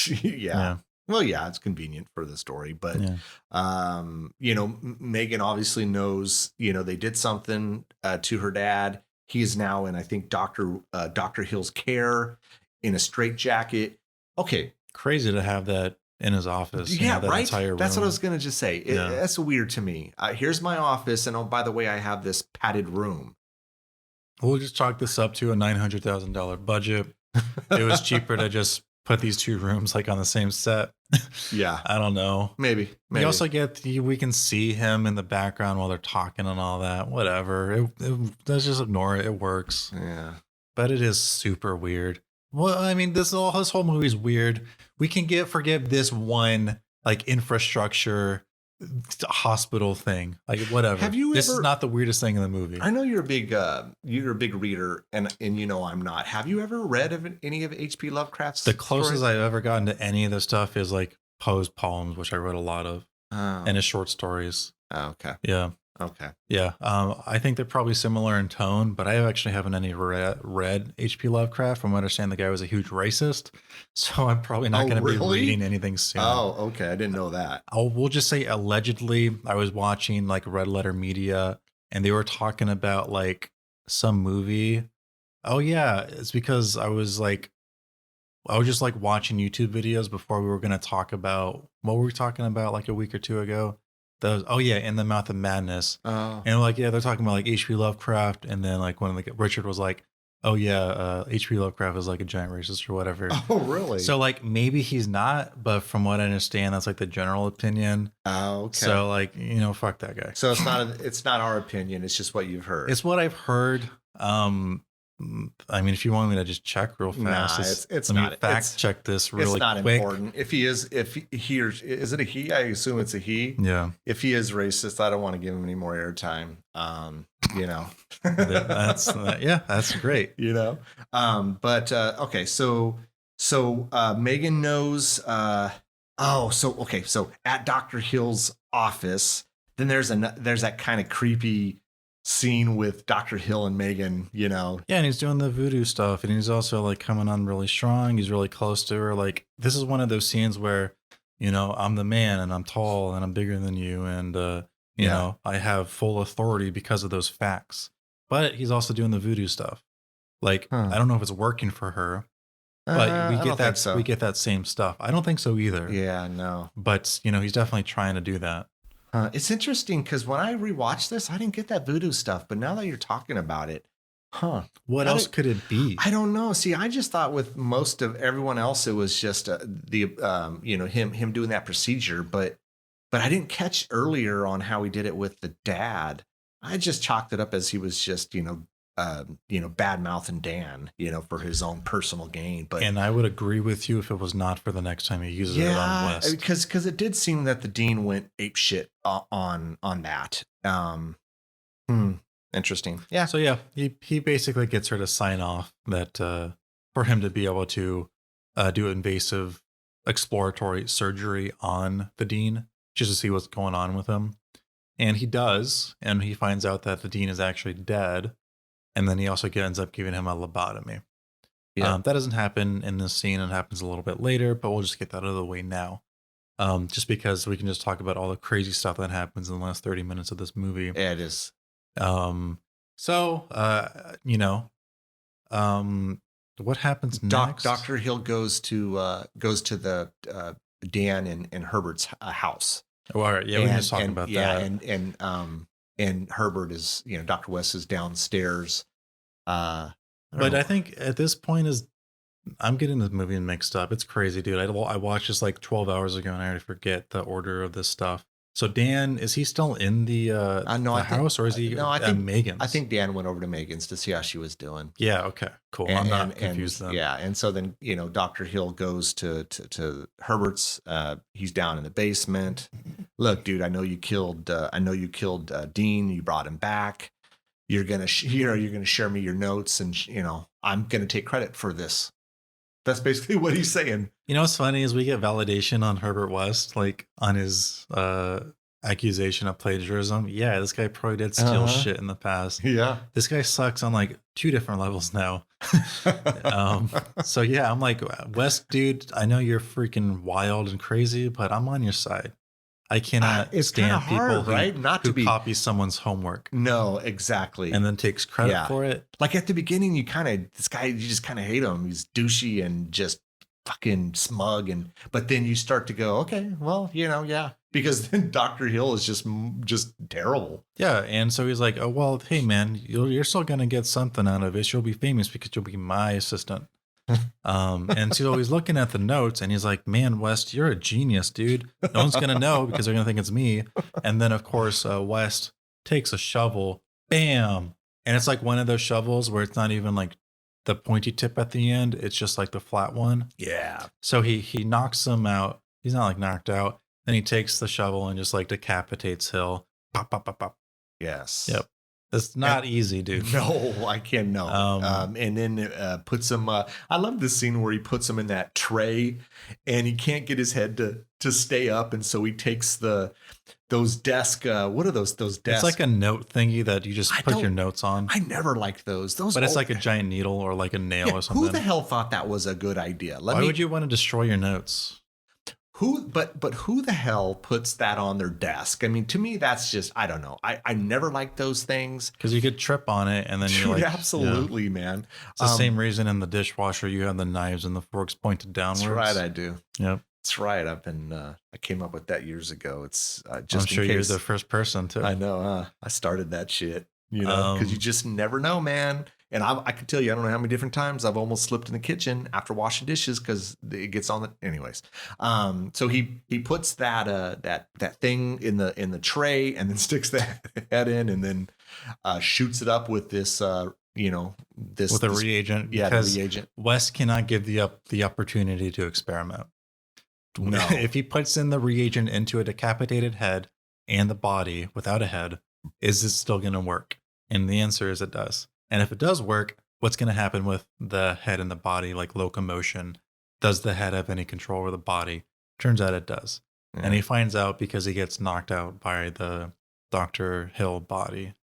Yeah. Well, yeah, it's convenient for the story, but Megan obviously knows, they did something to her dad. He is now in, I think, Dr. Hill's care in a straitjacket. Okay. Crazy to have that in his office. Yeah, that right. Entire room. That's what I was going to just say. That's weird to me. Here's my office. And oh, by the way, I have this padded room. We'll just chalk this up to a $900,000 budget. It was cheaper to just put these two rooms like on the same set. Yeah. I don't know. Maybe. We also we can see him in the background while they're talking and all that. Whatever. Let's just ignore it. It works. Yeah. But it is super weird. Well, I mean, this whole movie is weird. We can forgive this one like infrastructure hospital thing. Like whatever. This is not the weirdest thing in the movie. I know you're a big reader, and I'm not. Have you ever read of any of H.P. Lovecraft's The closest stories? I've ever gotten to any of this stuff is like Poe's poems, which I read a lot of, and his short stories. Oh, okay. Yeah. Okay. Yeah. I think they're probably similar in tone, but I actually haven't read H.P. Lovecraft. From what I understand, the guy was a huge racist, so I'm probably not going to be reading anything soon. Oh, okay. I didn't know that. We'll just say allegedly. I was watching like Red Letter Media, and they were talking about like some movie. Oh yeah, it's because I was just like watching YouTube videos before we were going to talk about what were we talking about like a week or two ago. In the Mouth of Madness. Oh. And they're talking about like H.P. Lovecraft, and then like when Richard was like, oh yeah, H.P. Lovecraft is like a giant racist or whatever. Oh, really? So like maybe he's not, but from what I understand, that's like the general opinion. Oh, okay. So like, fuck that guy. So it's not our opinion. It's just what you've heard. It's what I've heard. I mean, if you want me to just check real fast, it's let me not fact check this really quick. It's not important. If he is it a he? I assume it's a he. Yeah. If he is racist, I don't want to give him any more airtime. That's great. Okay. So Megan knows. So at Dr. Hill's office, then there's that kind of creepy scene with Dr. Hill and Megan, Yeah, and he's doing the voodoo stuff, and he's also like coming on really strong. He's really close to her. Like this is one of those scenes where, I'm the man and I'm tall and I'm bigger than you, and I have full authority because of those facts. But he's also doing the voodoo stuff. Like I don't know if it's working for her, but we get that same stuff. I don't think so either. Yeah, no. But he's definitely trying to do that. It's interesting because when I rewatched this, I didn't get that voodoo stuff. But now that you're talking about it, what else could it be? I don't know. See, I just thought with most of everyone else, it was just him doing that procedure. But I didn't catch earlier on how he did it with the dad. I just chalked it up as he was just bad mouthing Dan, for his own personal gain. And I would agree with you if it was not for the next time he uses it on West. Because it did seem that the Dean went ape shit on that. Interesting. Yeah. So yeah, he basically gets her to sign off that for him to be able to do invasive exploratory surgery on the Dean just to see what's going on with him. And he does, and he finds out that the Dean is actually dead. And then he also ends up giving him a lobotomy. Yeah. That doesn't happen in this scene. It happens a little bit later, but we'll just get that out of the way now. Just because we can just talk about all the crazy stuff that happens in the last 30 minutes of this movie. Yeah, it is. So, what happens next? Dr. Hill goes to the Dan and Herbert's house. Oh, all right. Yeah, we can just talk about that. And Herbert is, Dr. West is downstairs. But I think at this point I'm getting this movie mixed up. It's crazy, dude. I watched this like 12 hours ago and I already forget the order of this stuff. So Dan, is he still in the house, or is he at Megan's? I think Dan went over to Megan's to see how she was doing. Yeah. Okay. Cool. I'm not confused then. Yeah. And so then, Dr. Hill goes to Herbert's. He's down in the basement. Look, dude, I know you killed Dean. You brought him back. You're gonna share me your notes, and I'm gonna take credit for this. That's basically what he's saying. What's funny is we get validation on Herbert West, like on his accusation of plagiarism. Yeah, this guy probably did steal shit in the past. Yeah. This guy sucks on like 2 different levels now. So yeah, I'm like, West, dude, I know you're freaking wild and crazy, but I'm on your side. I cannot stand people who copy someone's homework. No, exactly. And then takes credit for it. Like at the beginning, you just kind of hate him. He's douchey and just fucking smug. But then you start to go, okay, well, yeah. Because then Dr. Hill is just terrible. Yeah. And so he's like, oh, well, hey, man, you're still going to get something out of it. You'll be famous because you'll be my assistant. And so he's looking at the notes and he's like, man, West, you're a genius, dude. No one's gonna know because they're gonna think it's me. And then of course West takes a shovel, bam, and it's like one of those shovels where it's not even like the pointy tip at the end, it's just like the flat one. Yeah. So he knocks him out. He's not like knocked out. Then he takes the shovel and just like decapitates Hill. Pop, pop, pop, pop. Yes. Yep. It's not easy, dude. No, I can't. No. And then puts him. I love this scene where he puts him in that tray, and he can't get his head to stay up, and so he takes those desk. What are those desks? It's like a note thingy that you just put your notes on. I never liked those. But it's like a giant needle or like a nail or something. Who the hell thought that was a good idea? Why would you want to destroy your notes? But who the hell puts that on their desk? I mean, to me, that's just, I don't know. I never liked those things. Because you could trip on it and then you're like, absolutely, man. It's the same reason in the dishwasher you have the knives and the forks pointed downwards. That's right, I do. Yep. That's right. I came up with that years ago. It's just I'm sure you're the first person too. I know. I started that shit, because you just never know, man. And I can tell you, I don't know how many different times I've almost slipped in the kitchen after washing dishes because it gets on the. Anyways, so he puts that thing in the tray and then sticks the head in and then shoots it up with this with a reagent. Yeah, the reagent. West cannot give the opportunity to experiment. No, if he puts in the reagent into a decapitated head and the body without a head, is it still going to work? And the answer is it does. And if it does work, what's going to happen with the head and the body, like locomotion? Does the head have any control over the body? Turns out it does. Yeah. And he finds out because he gets knocked out by the Dr. Hill body.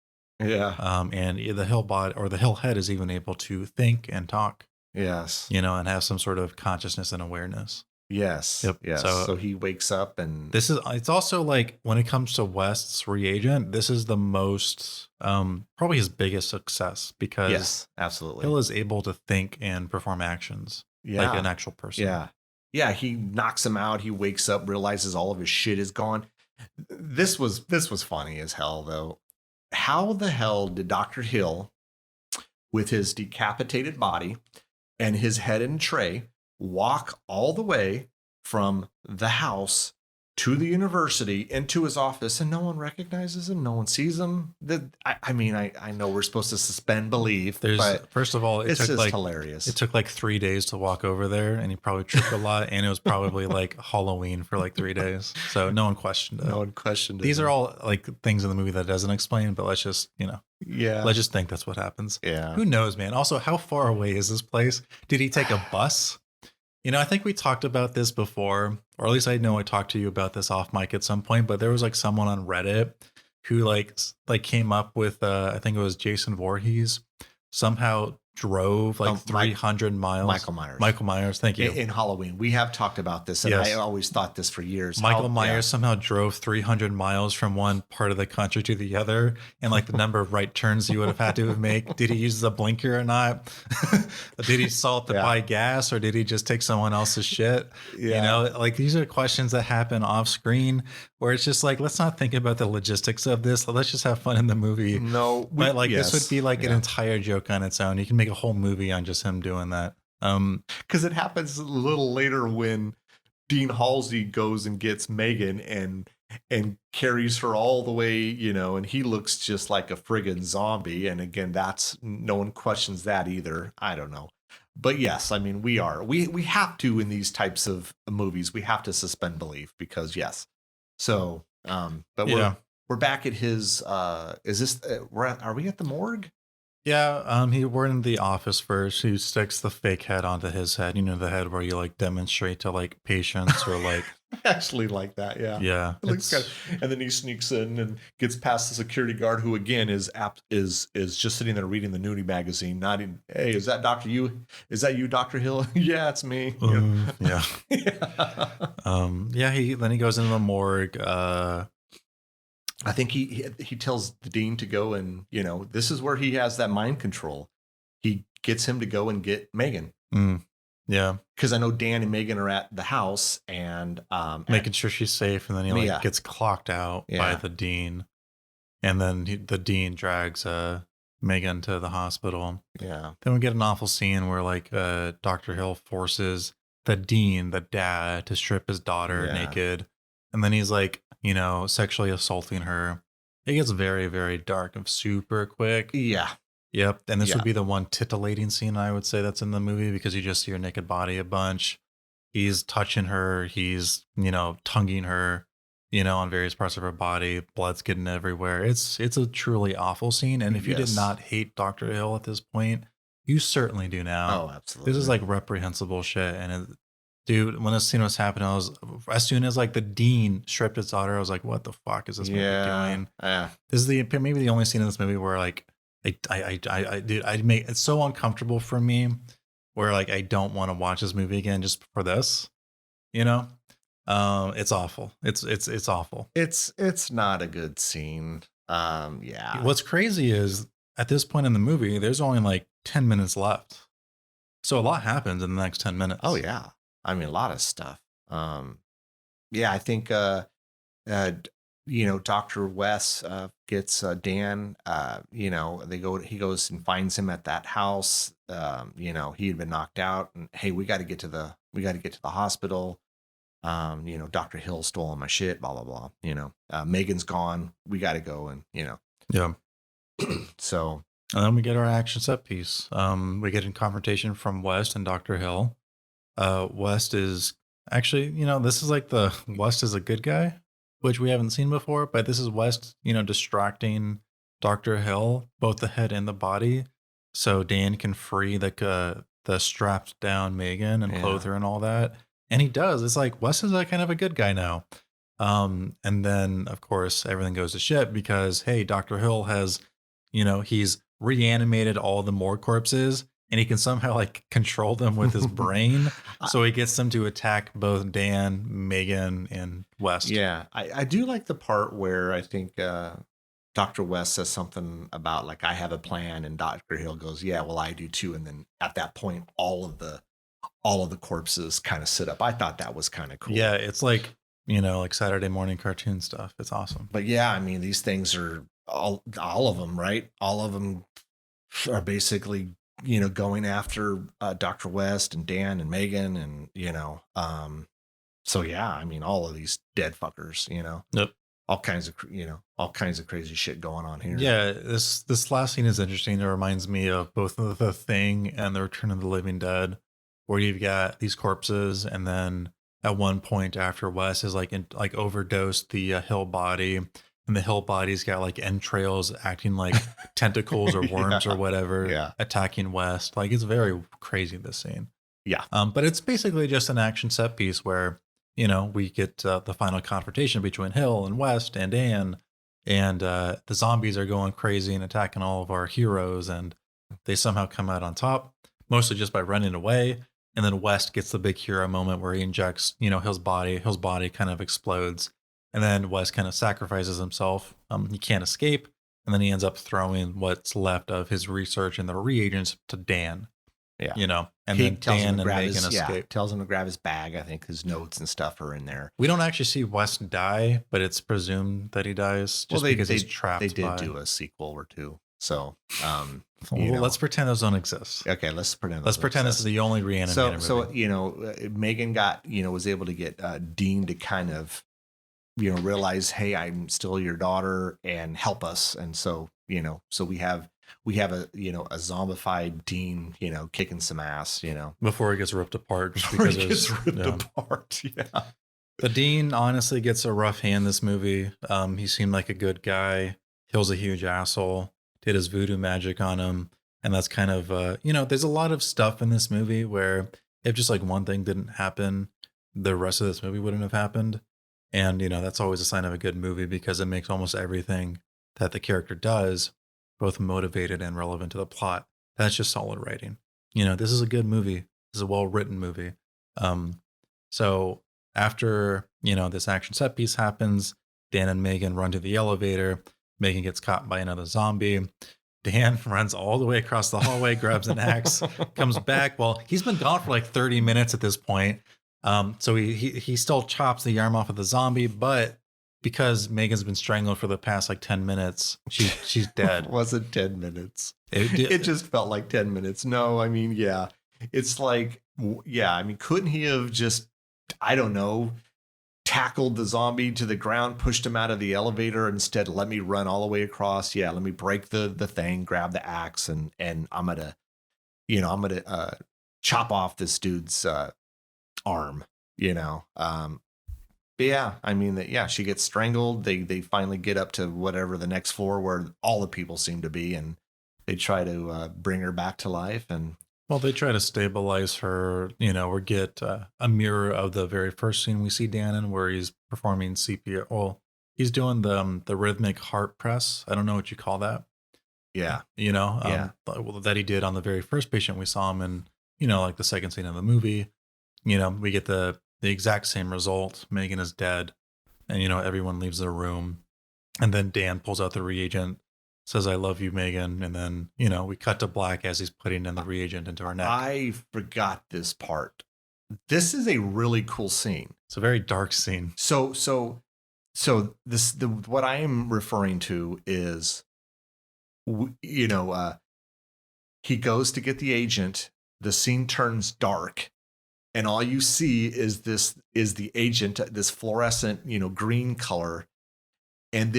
Yeah. And the Hill body or the Hill head is even able to think and talk. Yes. And have some sort of consciousness and awareness. Yes. Yep. Yes. So he wakes up and it's also like when it comes to West's reagent, this is the most probably his biggest success because yes, absolutely. Hill is able to think and perform actions like an actual person. Yeah. Yeah. He knocks him out. He wakes up, realizes all of his shit is gone. This was funny as hell though. How the hell did Dr. Hill, with his decapitated body and his head in a tray, walk all the way from the house to the university into his office and no one recognizes him? No one sees him? I know we're supposed to suspend belief. But first of all, it's just hilarious. It took like 3 days to walk over there and he probably tripped a lot and it was probably like Halloween for like 3 days. So no one questioned it. No one questioned it. These are all like things in the movie that doesn't explain, but let's just, let's just think that's what happens. Yeah. Who knows, man? Also, how far away is this place? Did he take a bus? I think we talked about this before, or at least I know I talked to you about this off mic at some point, but there was like someone on Reddit who like came up with, I think it was Jason Voorhees, somehow drove like Oh, 300 miles. Michael Myers. Michael Myers, thank you. In Halloween. We have talked about this, and Yes. I always thought this for years. Michael Myers somehow drove 300 miles from one part of the country to the other, and like the number of right turns he would have had to make. Did he use a blinker or not? Did he salt to buy gas, or did he just take someone else's shit? Yeah. You know, like these are questions that happen off screen where it's just like, let's not think about the logistics of this. Let's just have fun in the movie. No, But like this would be like an entire joke on its own. You can make a whole movie on just him doing that. Because it happens a little later when Dean Halsey goes and gets Megan and carries her all the way, you know, and he looks just like a friggin' zombie. And again, that's no one questions that either. I don't know. But yes, I mean, we have to in these types of movies, we have to suspend belief because yes. So, but we're back at his. Is this? Are we at the morgue? Yeah, we're in the office first. He sticks the fake head onto his head. You know, the head where you like demonstrate to like patients or like. I actually like that. Yeah. Yeah. It looks good. And then he sneaks in and gets past the security guard, who again is just sitting there reading the nudie magazine, nodding. Hey, is that Dr. You? Is that you, Dr. Hill? Yeah, it's me. Yeah. Yeah. He goes into the morgue. I think he tells the dean to go and, you know, this is where he has that mind control. He gets him to go and get Megan. Yeah. Because I know Dan and Megan are at the house and making sure she's safe. And then he gets clocked out by the dean. And then the dean drags Megan to the hospital. Yeah. Then we get an awful scene where like Dr. Hill forces the dean, the dad, to strip his daughter naked. And then he's like, you know, sexually assaulting her. It gets very, very dark and super quick. Yeah. Yep. And this would be the one titillating scene, I would say, that's in the movie because you just see her naked body a bunch. He's touching her. He's, you know, tonguing her, you know, on various parts of her body. Blood's getting everywhere. It's a truly awful scene. And if you did not hate Dr. Hill at this point, you certainly do now. Oh, absolutely. This is like reprehensible shit. And dude, when this scene was happening, as soon as like the dean stripped his daughter, I was like, what the fuck is this movie doing? Yeah. This is maybe the only scene in this movie where like, I make it so uncomfortable for me where like I don't want to watch this movie again just for this, you know. It's awful. It's awful. It's not a good scene. Yeah. What's crazy is at this point in the movie, there's only like 10 minutes left, so a lot happens in the next 10 minutes. Oh yeah, I mean a lot of stuff. Yeah, I think you know, Dr. Wes gets Dan, you know, he goes and finds him at that house. You know, he had been knocked out and hey, we got to get to the hospital. You know, Dr. Hill stole my shit, blah, blah, blah. You know, Megan's gone. We got to go. And, you know, yeah. So. And then we get our action set piece. We get in confrontation from West and Dr. Hill. West is actually, you know, this is like West is a good guy, which we haven't seen before, but this is West, you know, distracting Dr. Hill, both the head and the body, so Dan can free the strapped down Megan and clothe her and all that. And he does. It's like West is kind of a good guy now. And then of course everything goes to shit because hey, Dr. Hill has, you know, he's reanimated all the morgue corpses. And he can somehow like control them with his brain. So he gets them to attack both Dan, Megan, and West. Yeah, I do like the part where I think Dr. West says something about like, I have a plan. And Dr. Hill goes, yeah, well, I do too. And then at that point, all of the corpses kind of sit up. I thought that was kind of cool. Yeah, it's like, you know, like Saturday morning cartoon stuff. It's awesome. But yeah, I mean, these things are all of them, right? All of them are basically, you know, going after Dr. West and Dan and Megan and, you know, so yeah, I mean, all of these dead fuckers, you know, yep. all kinds of crazy shit going on here. Yeah. This last scene is interesting. It reminds me of both The Thing and The Return of the Living Dead, where you've got these corpses. And then at one point after West is like overdosed the Hill body. And the Hill body's got like entrails acting like tentacles or worms or whatever, attacking West. Like it's very crazy, this scene. Yeah. But it's basically just an action set piece where, you know, we get the final confrontation between Hill and West and Dan, and the zombies are going crazy and attacking all of our heroes. And they somehow come out on top, mostly just by running away. And then West gets the big hero moment where he injects, his body. His body kind of explodes. And then West kind of sacrifices himself. He can't escape. And then he ends up throwing what's left of his research and the reagents to Dan. Yeah. And He then tells him Dan to and grab Megan his, escape. tells him to grab his bag. I think his notes and stuff are in there. We don't actually see West die, but it's presumed that he dies just because he's trapped. They did do a sequel or two. So, let's pretend those don't exist. Okay, let's pretend. Let's pretend this is the only Re-Animator movie. So Megan was able to get Dean to kind of realize, hey, I'm still your daughter, and help us. And so so we have a a zombified Dean kicking some ass before he gets ripped apart. Before he gets ripped apart. Yeah. But Dean honestly gets a rough hand this movie. He seemed like a good guy. Kills a huge asshole. Did his voodoo magic on him. And that's kind of, there's a lot of stuff in this movie where if just like one thing didn't happen, the rest of this movie wouldn't have happened. And, that's always a sign of a good movie because it makes almost everything that the character does both motivated and relevant to the plot. That's just solid writing. This is a good movie. This is a well-written movie. So after, this action set piece happens, Dan and Megan run to the elevator. Megan gets caught by another zombie. Dan runs all the way across the hallway, grabs an axe, comes back. Well, he's been gone for like 30 minutes at this point. So he still chops the arm off of the zombie, but because Megan's been strangled for the past like 10 minutes, she's dead. It wasn't 10 minutes. It just felt like 10 minutes. No, I mean, yeah. It's like, yeah, I mean, couldn't he have just, I don't know, tackled the zombie to the ground, pushed him out of the elevator, instead let me run all the way across. Yeah, let me break the thing, grab the axe, and I'm gonna chop off this dude's arm, But yeah, I mean, she gets strangled. They finally get up to whatever the next floor where all the people seem to be, and they try to bring her back to life. And well, they try to stabilize her, or get a mirror of the very first scene we see Dan in, where he's performing CPR. Well, he's doing the rhythmic heart press. I don't know what you call that. Yeah, that he did on the very first patient we saw him in. Like the second scene of the movie. We get the exact same result. Megan is dead, and everyone leaves the room, and then Dan pulls out the reagent, says I love you, Megan, and then we cut to black as he's putting in the reagent into her neck. I forgot this part. This is a really cool scene. It's a very dark scene. So what I am referring to is he goes to get the agent, the scene turns dark, and all you see is the agent, this fluorescent, green color. And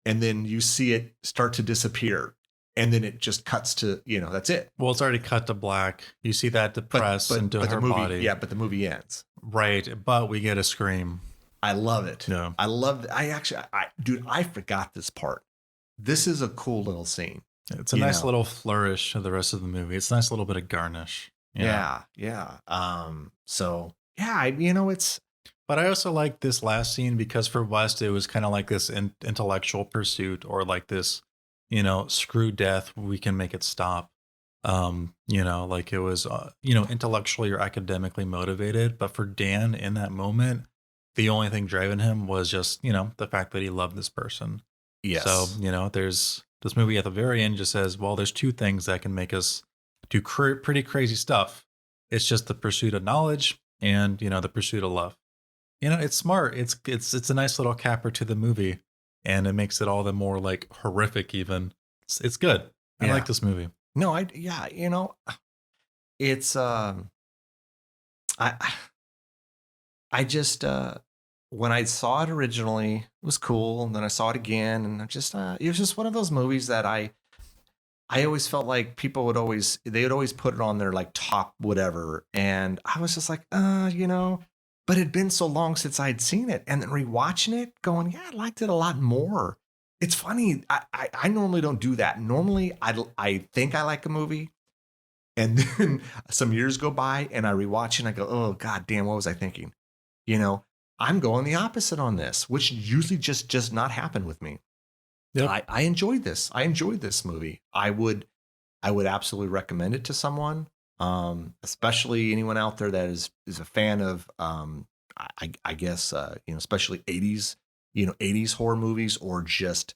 then you see it start to disappear. And then it just cuts to, that's it. Well, it's already cut to black. You see that depress into her body. Yeah, but the movie ends. Right. But we get a scream. I love it. Yeah. I love it. I forgot this part. This is a cool little scene. It's a nice little flourish of the rest of the movie. It's a nice little bit of garnish. Yeah. So yeah, it's. But I also like this last scene because for West, it was kind of like this intellectual pursuit, or like this, screw death, we can make it stop. Like it was, intellectually or academically motivated. But for Dan in that moment, the only thing driving him was just, the fact that he loved this person. Yes. So, there's this movie at the very end just says, well, there's two things that can make us do pretty crazy stuff. It's just the pursuit of knowledge and, the pursuit of love. It's smart. It's a nice little capper to the movie, and it makes it all the more like horrific even. It's good. I like this movie. No, it's I just when I saw it originally, it was cool, and then I saw it again, and it was just one of those movies that I always felt like people would always put it on their like top whatever, and I was just like, but it'd been so long since I'd seen it, and then rewatching it, going, yeah, I liked it a lot more. It's funny. I normally don't do that. Normally, I think I like a movie, and then some years go by, and I rewatch it, and I go, oh god damn, what was I thinking? I'm going the opposite on this, which usually just does not happen with me. Yep. I enjoyed this. I enjoyed this movie. I would I would absolutely recommend it to someone, especially anyone out there that is a fan of, I guess, especially 80s, 80s horror movies, or just,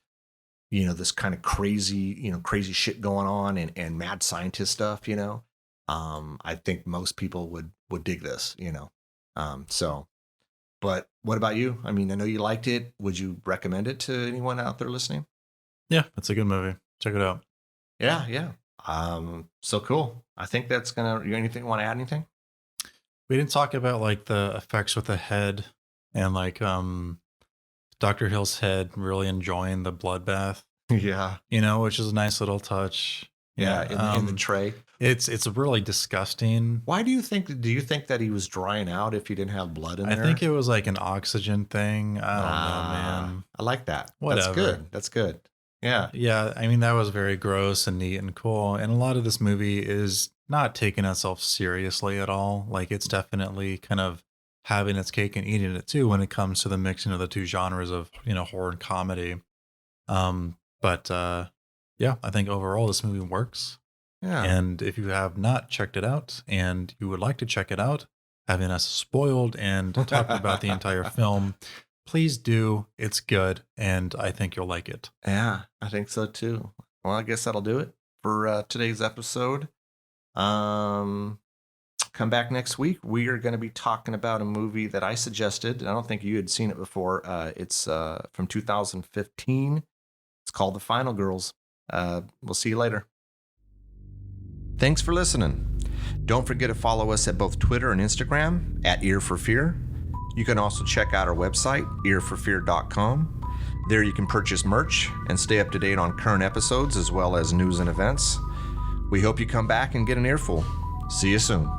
this kind of crazy shit going on, and mad scientist stuff, I think most people would dig this, so. But what about you? I mean, I know you liked it. Would you recommend it to anyone out there listening? Yeah, it's a good movie. Check it out. Yeah, yeah. So cool. I think that's gonna. You anything want to add anything? We didn't talk about like the effects with the head and like Dr. Hill's head really enjoying the bloodbath, Yeah, which is a nice little touch. yeah. In the tray. It's really disgusting. Why do you think? Do you think that he was drying out if he didn't have blood in I there? think it was like an oxygen thing. I don't know, man. I like that. Whatever. That's good. That's good. Yeah. Yeah, I mean, that was very gross and neat and cool. And a lot of this movie is not taking itself seriously at all. Like, it's definitely kind of having its cake and eating it too when it comes to the mixing of the two genres of, horror and comedy. But yeah, I think overall this movie works. Yeah. And if you have not checked it out and you would like to check it out, having us spoiled and talked about the entire film, please do. It's good, and I think you'll like it. Yeah, I think so too. Well, I guess that'll do it for today's episode. Come back next week. We are going to be talking about a movie that I suggested. I don't think you had seen it before. It's from 2015. It's called The Final Girls. We'll see you later. Thanks for listening. Don't forget to follow us at both Twitter and Instagram at Ear for Fear. You can also check out our website, earforfear.com. There you can purchase merch and stay up to date on current episodes as well as news and events. We hope you come back and get an earful. See you soon.